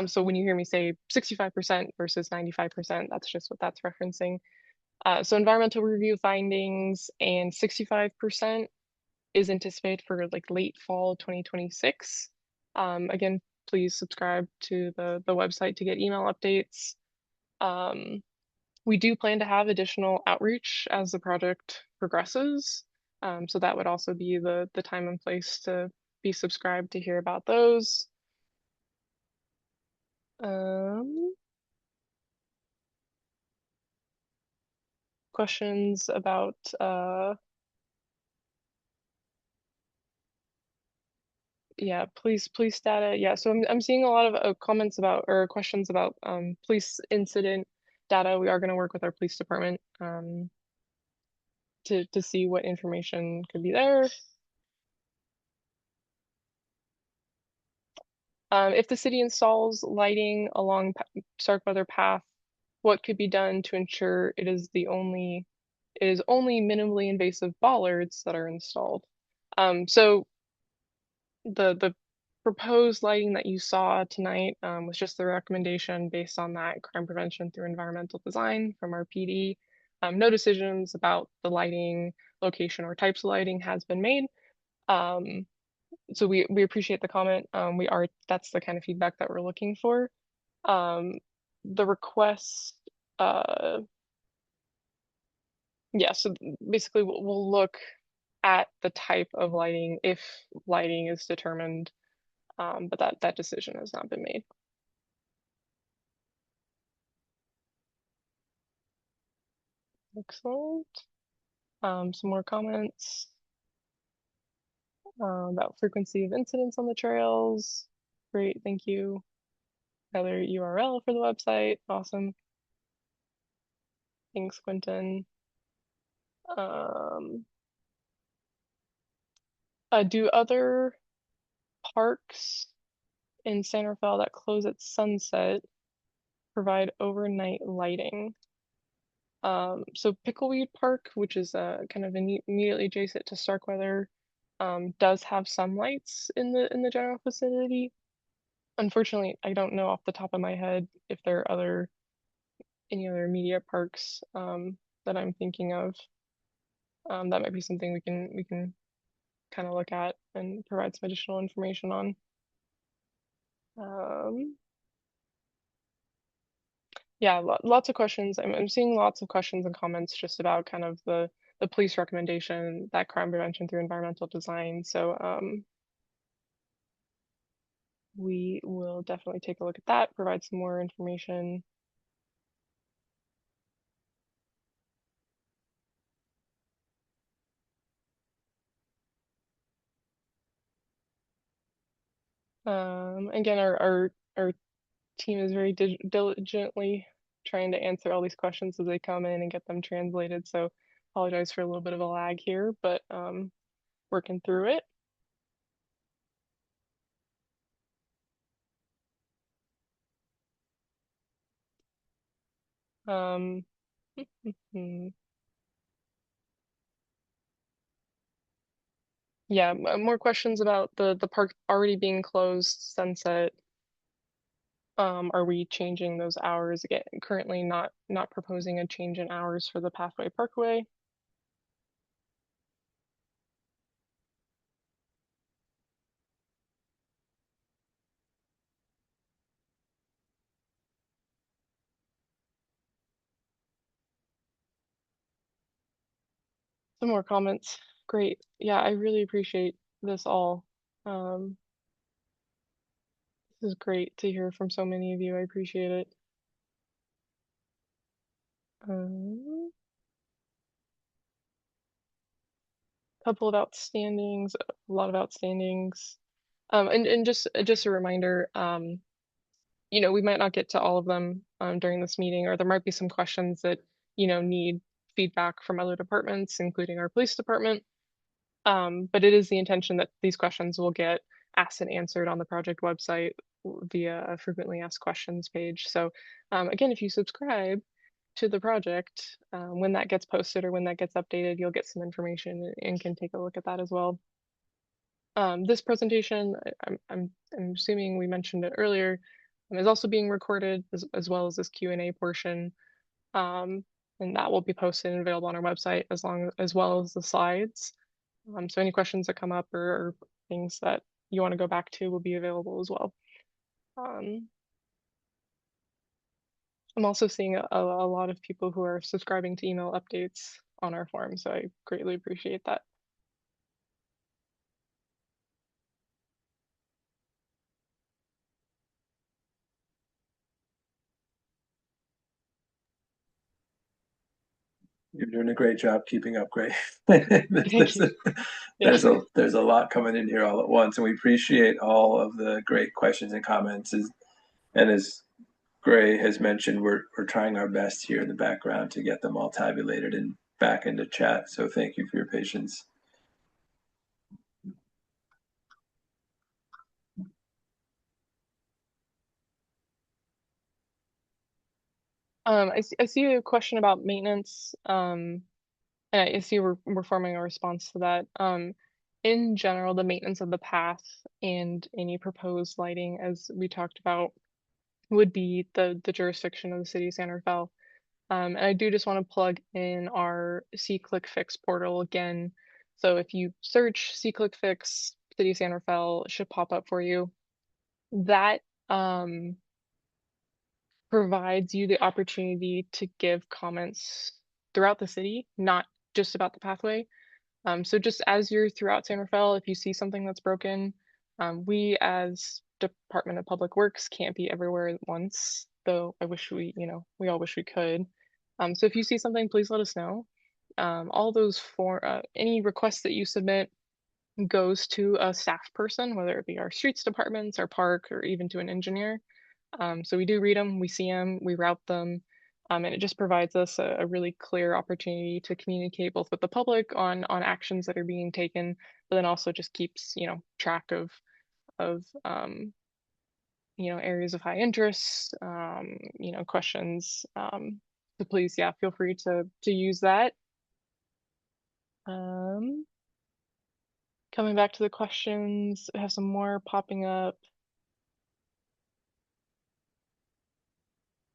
[SPEAKER 3] So when you hear me say 65% versus 95%, that's just what that's referencing. So environmental review findings and 65% is anticipated for like late fall 2026. Again, please subscribe to the website to get email updates. We do plan to have additional outreach as the project progresses. So that would also be the time and place to be subscribed to hear about those. Questions about yeah, police data. Yeah, so I'm seeing a lot of comments about or questions about police incident data. We are going to work with our police department to see what information could be there. If the city installs lighting along Starkweather Path, what could be done to ensure it is only minimally invasive bollards that are installed? So the proposed lighting that you saw tonight was just the recommendation based on that crime prevention through environmental design from our PD. No decisions about the lighting location or types of lighting has been made. So we appreciate the comment. That's the kind of feedback that we're looking for. The request, yeah, so basically we'll look at the type of lighting if lighting is determined, but that decision has not been made. Excellent. Some more comments about frequency of incidents on the trails. Great, thank you. Another URL for the website. Awesome. Thanks, Quentin. Um, do other parks in San Rafael that close at sunset provide overnight lighting? So Pickleweed Park, which is kind of immediately adjacent to Starkweather, does have some lights in the general facility. Unfortunately, I don't know off the top of my head if there are any other immediate parks that I'm thinking of. That might be something we can kind of look at and provide some additional information on. Um, yeah, lots of questions. I'm seeing lots of questions and comments just about kind of the police recommendation that crime prevention through environmental design. So we will definitely take a look at that, provide some more information. Again, our team is very diligently trying to answer all these questions as they come in and get them translated. So apologize for a little bit of a lag here, but working through it. Um, yeah, more questions about the park already being closed, sunset. Are we changing those hours again? Currently not proposing a change in hours for the Pathway Parkway. Some more comments. Great. Yeah, I really appreciate this all. Um, this is great to hear from so many of you. I appreciate it. Couple of outstandings, a lot of outstandings. And just a reminder, we might not get to all of them during this meeting, or there might be some questions that, need feedback from other departments, including our police department. But it is the intention that these questions will get asked and answered on the project website via a frequently asked questions page. So again, if you subscribe to the project, when that gets posted or when that gets updated, you'll get some information and can take a look at that as well. This presentation, I'm assuming we mentioned it earlier, is also being recorded as well as this Q&A portion. And that will be posted and available on our website as well as the slides. So any questions that come up or things that you want to go back to will be available as well. I'm also seeing a lot of people who are subscribing to email updates on our forum, so I greatly appreciate that.
[SPEAKER 1] You're doing a great job keeping up, Gray.
[SPEAKER 3] Thank you. Yeah.
[SPEAKER 1] There's a lot coming in here all at once, and we appreciate all of the great questions and comments. And as Gray has mentioned, we're trying our best here in the background to get them all tabulated and back into chat. So thank you for your patience.
[SPEAKER 3] I see a question about maintenance. And I see we're forming a response to that. In general, the maintenance of the path and any proposed lighting, as we talked about, would be the jurisdiction of the city of San Rafael. And I do just want to plug in our SeeClickFix portal again. So if you search SeeClickFix City of San Rafael, it should pop up for you. That provides you the opportunity to give comments throughout the city, not just about the pathway. So just as you're throughout San Rafael, if you see something that's broken, we as Department of Public Works can't be everywhere at once, though I wish we all wish we could. So if you see something, please let us know. All those any requests that you submit goes to a staff person, whether it be our streets departments, our park, or even to an engineer. So we do read them, we see them, we route them, And it just provides us a really clear opportunity to communicate both with the public on actions that are being taken, but then also just keeps, track of areas of high interest, questions. So please, yeah, feel free to use that. Coming back to the questions, I have some more popping up.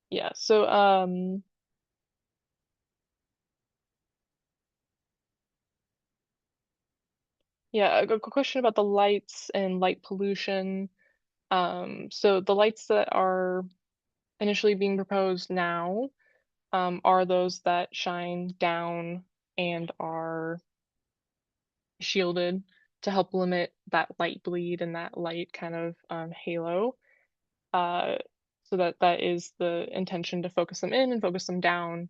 [SPEAKER 3] Yeah, so yeah, a question about the lights and light pollution. So the lights that are initially being proposed now are those that shine down and are shielded to help limit that light bleed and that light kind of halo. Uh, so that is the intention, to focus them in and focus them down.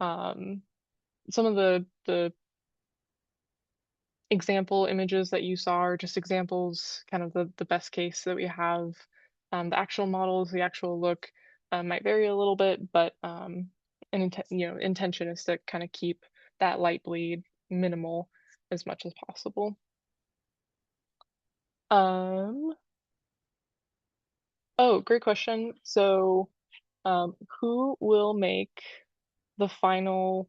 [SPEAKER 3] Some of the example images that you saw are just examples, kind of the best case that we have. The actual models, the actual look might vary a little bit, but intention is to kind of keep that light bleed minimal as much as possible. Oh, great question. So, who will make the final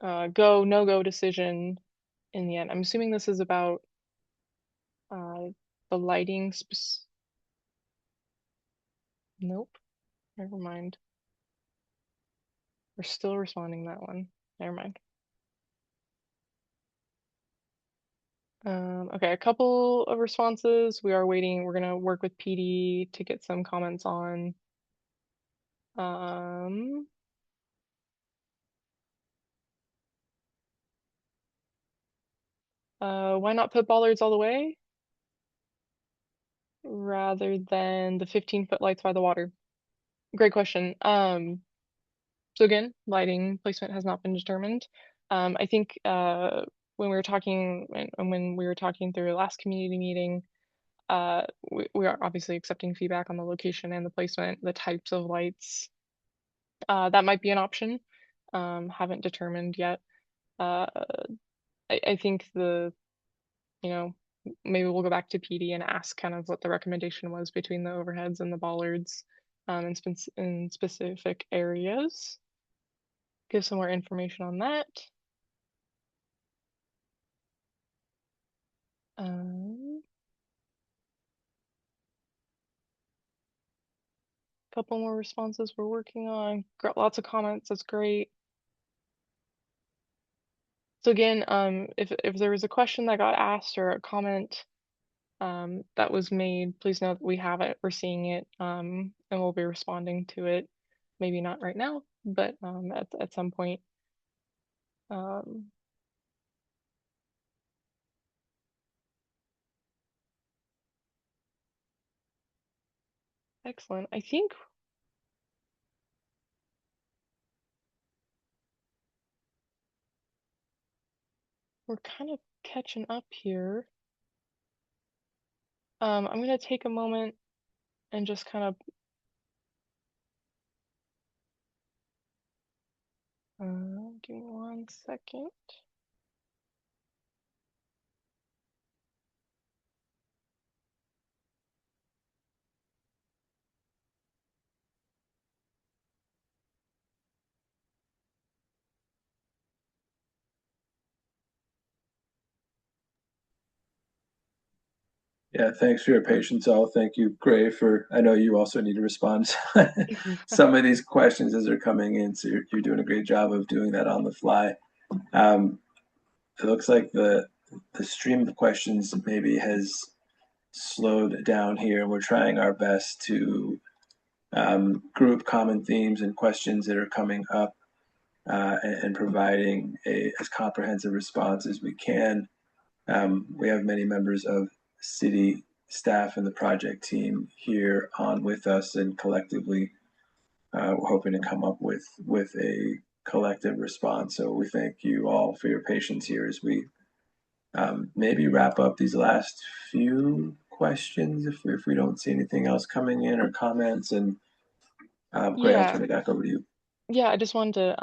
[SPEAKER 3] go, no go decision in the end? I'm assuming this is about the lighting. Nope, never mind. We're still responding that one. Never mind. Okay, a couple of responses. We are waiting. We're gonna work with PD to get some comments on. Why not put bollards all the way rather than the 15-foot lights by the water? Great question. So again, lighting placement has not been determined. I think when we were talking and when we were talking through the last community meeting, we are obviously accepting feedback on the location and the placement, the types of lights. That might be an option. Haven't determined yet. I think maybe we'll go back to PD and ask kind of what the recommendation was between the overheads and the bollards in specific areas. Give some more information on that. Couple more responses we're working on. Got lots of comments. That's great. So again, if there was a question that got asked or a comment that was made, please know that we have it. We're seeing it, and we'll be responding to it. Maybe not right now, but at some point. Excellent. I think we're kind of catching up here. I'm gonna take a moment and just kind of give me 1 second.
[SPEAKER 1] Yeah, thanks for your patience, all. Thank you, Gray, for, I know you also need to respond to some of these questions as they're coming in, so you're doing a great job of doing that on the fly. It looks like the stream of questions maybe has slowed down here, and we're trying our best to group common themes and questions that are coming up and providing as comprehensive response as we can. We have many members of city staff and the project team here on with us, and collectively we're hoping to come up with a collective response. So we thank you all for your patience here as we maybe wrap up these last few questions if we don't see anything else coming in or comments. And Gray, I'll
[SPEAKER 3] Yeah,
[SPEAKER 1] turn it back over to you.
[SPEAKER 3] yeah, I just wanted to,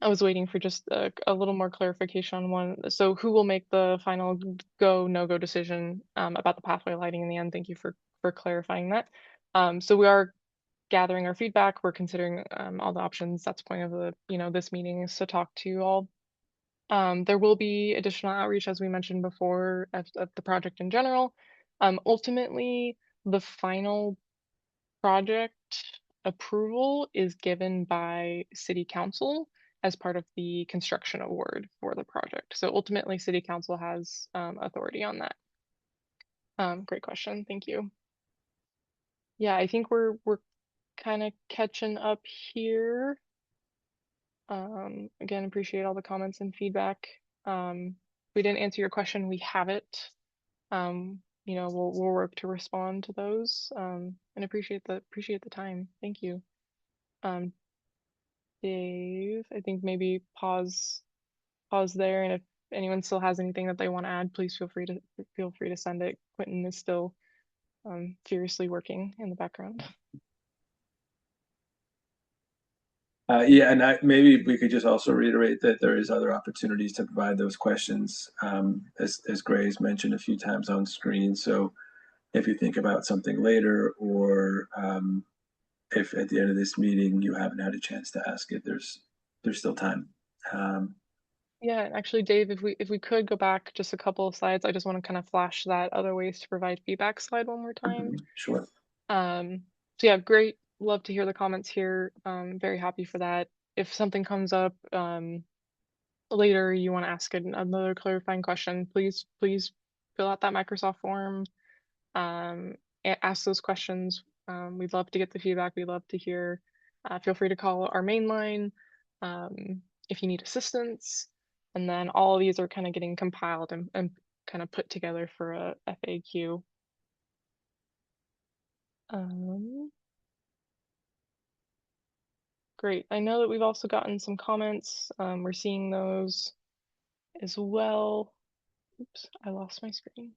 [SPEAKER 3] I was waiting for just a little more clarification on one. So who will make the final go, no-go decision about the pathway lighting in the end? Thank you for clarifying that. So we are gathering our feedback. We're considering all the options. That's the point of this meeting, is to talk to you all. There will be additional outreach, as we mentioned before, of the project in general. Ultimately, the final project approval is given by City Council as part of the construction award for the project. So ultimately, City Council has authority on that. Great question. Thank you. Yeah, I think we're kind of catching up here. Again, appreciate all the comments and feedback. If we didn't answer your question, we have it. We'll work to respond to those. And appreciate the time. Thank you. Um, Dave, I think maybe pause there, and if anyone still has anything that they want to add, please feel free to send it. Quentin is still furiously working in the background.
[SPEAKER 1] Yeah, and maybe we could just also reiterate that there is other opportunities to provide those questions, as Gray's mentioned a few times on screen. So if you think about something later, or if at the end of this meeting you haven't had a chance to ask it, there's still time.
[SPEAKER 3] Yeah, and actually, Dave, if we could go back just a couple of slides, I just want to kind of flash that other ways to provide feedback slide one more time.
[SPEAKER 1] Sure.
[SPEAKER 3] So yeah, great. Love to hear the comments here. Very happy for that. If something comes up later, you want to ask another clarifying question, please fill out that Microsoft form. Ask those questions. We'd love to get the feedback. We'd love to hear. Feel free to call our main line if you need assistance. And then all of these are kind of getting compiled and kind of put together for a FAQ. Great. I know that we've also gotten some comments. We're seeing those as well. Oops, I lost my screen.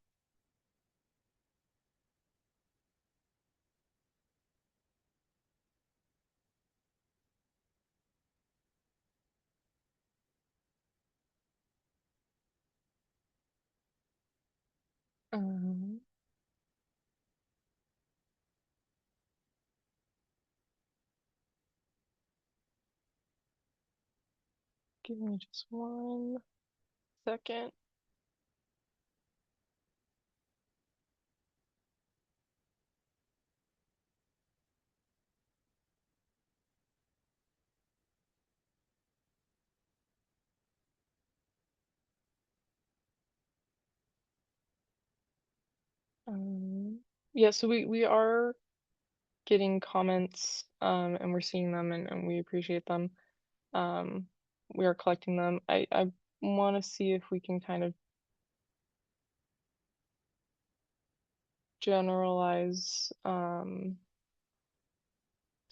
[SPEAKER 3] Um, Give me just 1 second. Yeah, so we are getting comments and we're seeing them, and we appreciate them. We are collecting them. I want to see if we can kind of generalize. So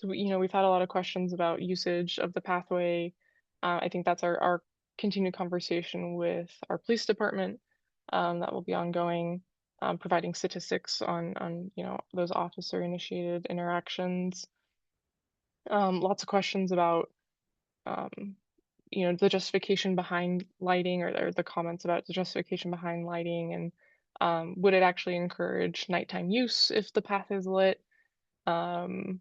[SPEAKER 3] we've had a lot of questions about usage of the pathway. I think that's our continued conversation with our police department that will be ongoing, providing statistics on those officer initiated interactions. Lots of questions about um, the justification behind lighting, or the comments about the justification behind lighting, and would it actually encourage nighttime use if the path is lit? Asking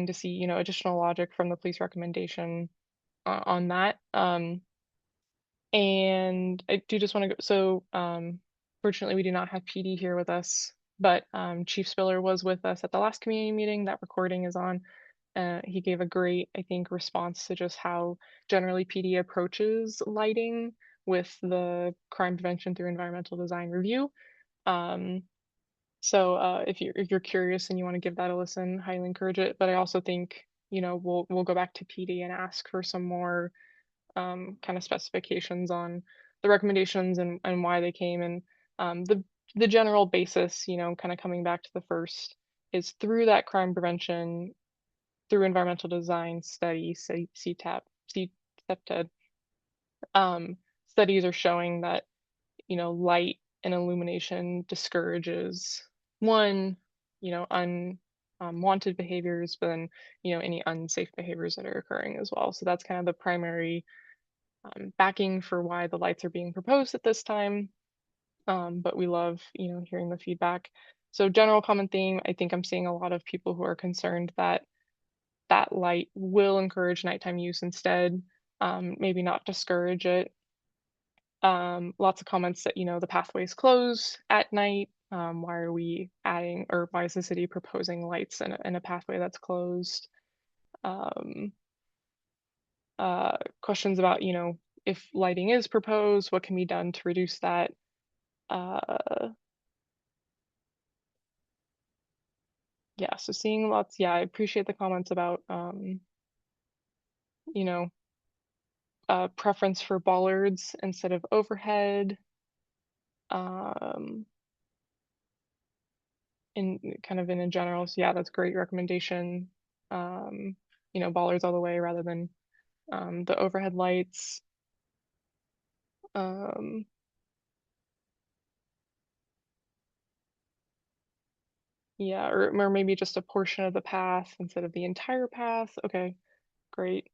[SPEAKER 3] to see additional logic from the police recommendation on that. And I do just want to go, so fortunately we do not have PD here with us, but Chief Spiller was with us at the last community meeting. That recording is on. He gave a great, I think, response to just how generally PD approaches lighting with the crime prevention through environmental design review. So if you're curious and you want to give that a listen, highly encourage it. But I also think we'll go back to PD and ask for some more kind of specifications on the recommendations and why they came, and the general basis, kind of coming back to the first, is through that crime prevention through environmental design study, CTAP, CTED, studies are showing that light and illumination discourages, one, wanted behaviors, but then, any unsafe behaviors that are occurring as well. So that's kind of the primary backing for why the lights are being proposed at this time. But we love, hearing the feedback. So general common theme, I think I'm seeing a lot of people who are concerned that that light will encourage nighttime use instead, maybe not discourage it. Lots of comments that, the pathways close at night. Why are we adding, or why is the city proposing lights in a pathway that's closed? Um, Questions about, if lighting is proposed, what can be done to reduce that? Yeah, so seeing lots, yeah, I appreciate the comments about, you know, preference for bollards instead of overhead. In kind of in a general, so yeah, that's a great recommendation. Bollards all the way rather than the overhead lights. Um, yeah, or maybe just a portion of the path instead of the entire path. Okay, great.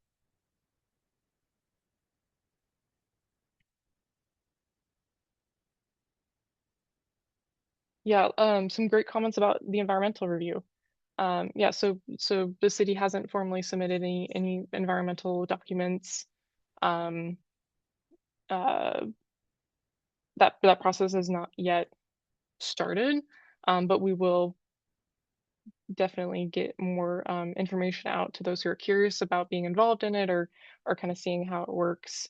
[SPEAKER 3] Yeah, some great comments about the environmental review. Yeah, so the city hasn't formally submitted any environmental documents. Um, uh, that process has not yet started, but we will definitely get more information out to those who are curious about being involved in it, or kind of seeing how it works,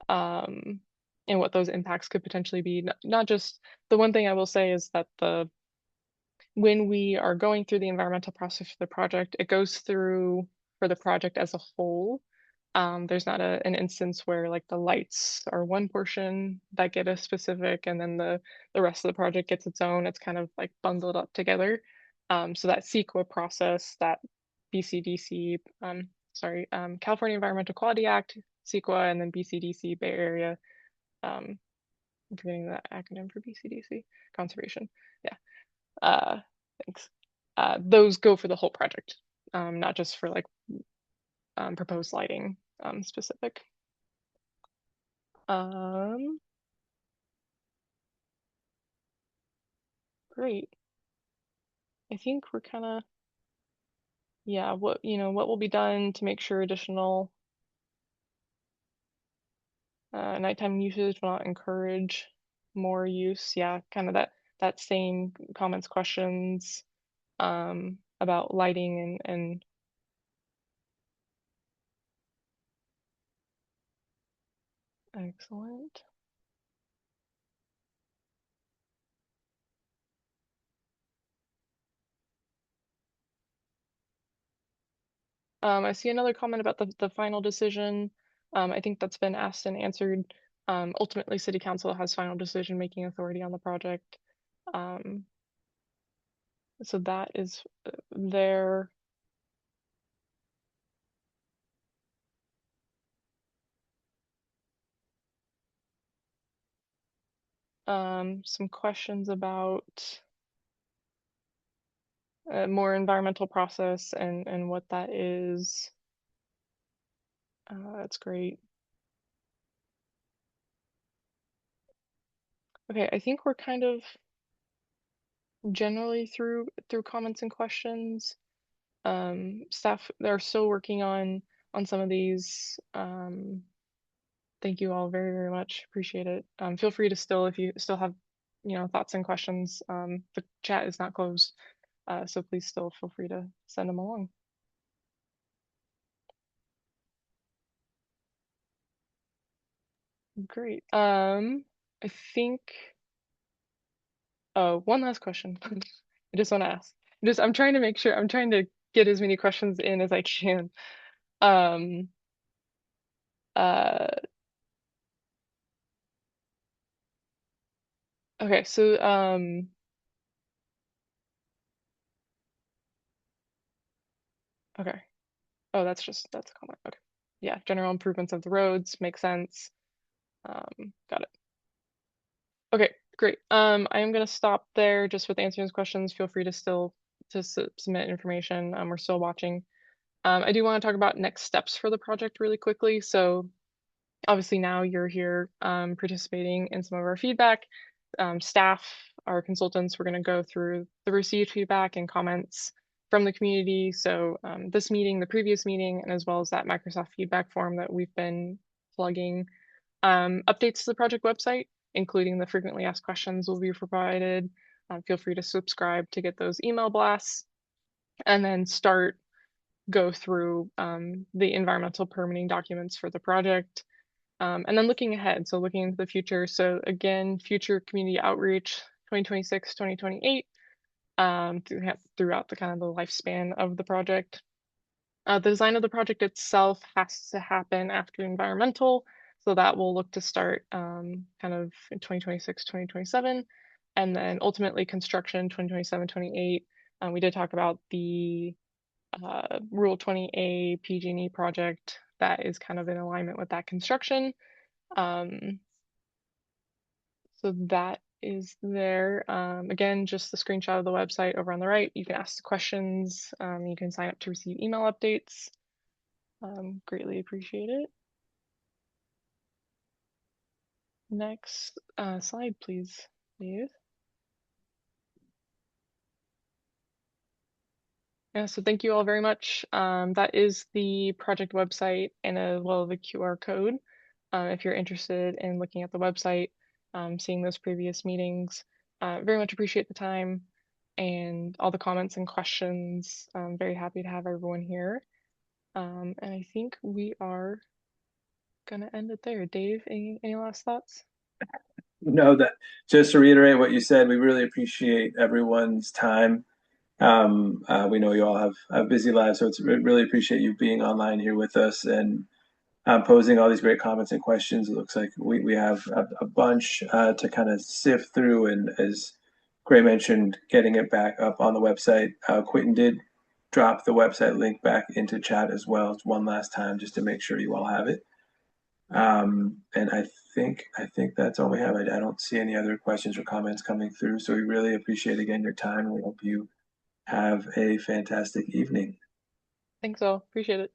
[SPEAKER 3] um, and what those impacts could potentially be. Not just the one thing I will say is that when we are going through the environmental process for the project, it goes through for the project as a whole. There's not an instance where like the lights are one portion that get a specific, and then the rest of the project gets its own. It's kind of like bundled up together. So that CEQA process, that BCDC, California Environmental Quality Act, CEQA, and then BCDC Bay Area. I'm forgetting the acronym for BCDC, conservation. Yeah. Thanks. Those go for the whole project, not just for like proposed lighting specific. Great. I think we're kind of, yeah, what will be done to make sure additional nighttime usage will not encourage more use. Yeah, kind of that same comments, questions about lighting and excellent. I see another comment about the final decision. I think that's been asked and answered. Ultimately, City Council has final decision-making authority on the project. So that is there. Some questions about more environmental process and what that is. That's great. Okay, I think we're kind of generally through comments and questions. Staff, they're still working on some of these. Thank you all very, very much. Appreciate it. Feel free to still, if you still have, thoughts and questions, the chat is not closed. So please still feel free to send them along. Great. I think, oh, one last question. I just want to ask. I'm trying to make sure, I'm trying to get as many questions in as I can. Um, uh, okay, so, okay. Oh, that's a comment. Okay. Yeah, general improvements of the roads make sense. Got it. Okay, great. I am gonna stop there just with answering those questions. Feel free to still to submit information. We're still watching. I do want to talk about next steps for the project really quickly. So obviously now you're here participating in some of our feedback. Staff, our consultants, we're going to go through the received feedback and comments from the community. So this meeting, the previous meeting, and as well as that Microsoft feedback form that we've been plugging. Updates to the project website, including the frequently asked questions, will be provided. Feel free to subscribe to get those email blasts, and then go through the environmental permitting documents for the project. And then looking ahead, so looking into the future. So again, future community outreach, 2026, 2028, throughout the kind of the lifespan of the project. The design of the project itself has to happen after environmental, so that will look to start kind of in 2026, 2027, and then ultimately construction 2027, 28. We did talk about the Rule 20A PG&E project that is kind of in alignment with that construction. So that is there. Again, just the screenshot of the website over on the right. You can ask the questions. You can sign up to receive email updates. Greatly appreciate it. Next slide, please, Dave. Yeah, so thank you all very much. That is the project website and as well the QR code. If you're interested in looking at the website, seeing those previous meetings, very much appreciate the time and all the comments and questions. I'm very happy to have everyone here. And I think we are gonna end it there. Dave, any last thoughts?
[SPEAKER 1] No, that just to reiterate what you said, we really appreciate everyone's time. We know you all have busy lives, so it's really appreciate you being online here with us and posing all these great comments and questions. It looks like we have a bunch to kind of sift through, and as Gray mentioned, getting it back up on the website. Quentin did drop the website link back into chat as well. It's one last time just to make sure you all have it. And I think that's all we have. I don't see any other questions or comments coming through. So we really appreciate again your time. We hope you have a fantastic evening.
[SPEAKER 3] Thanks all. Appreciate it.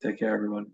[SPEAKER 1] Take care, everyone.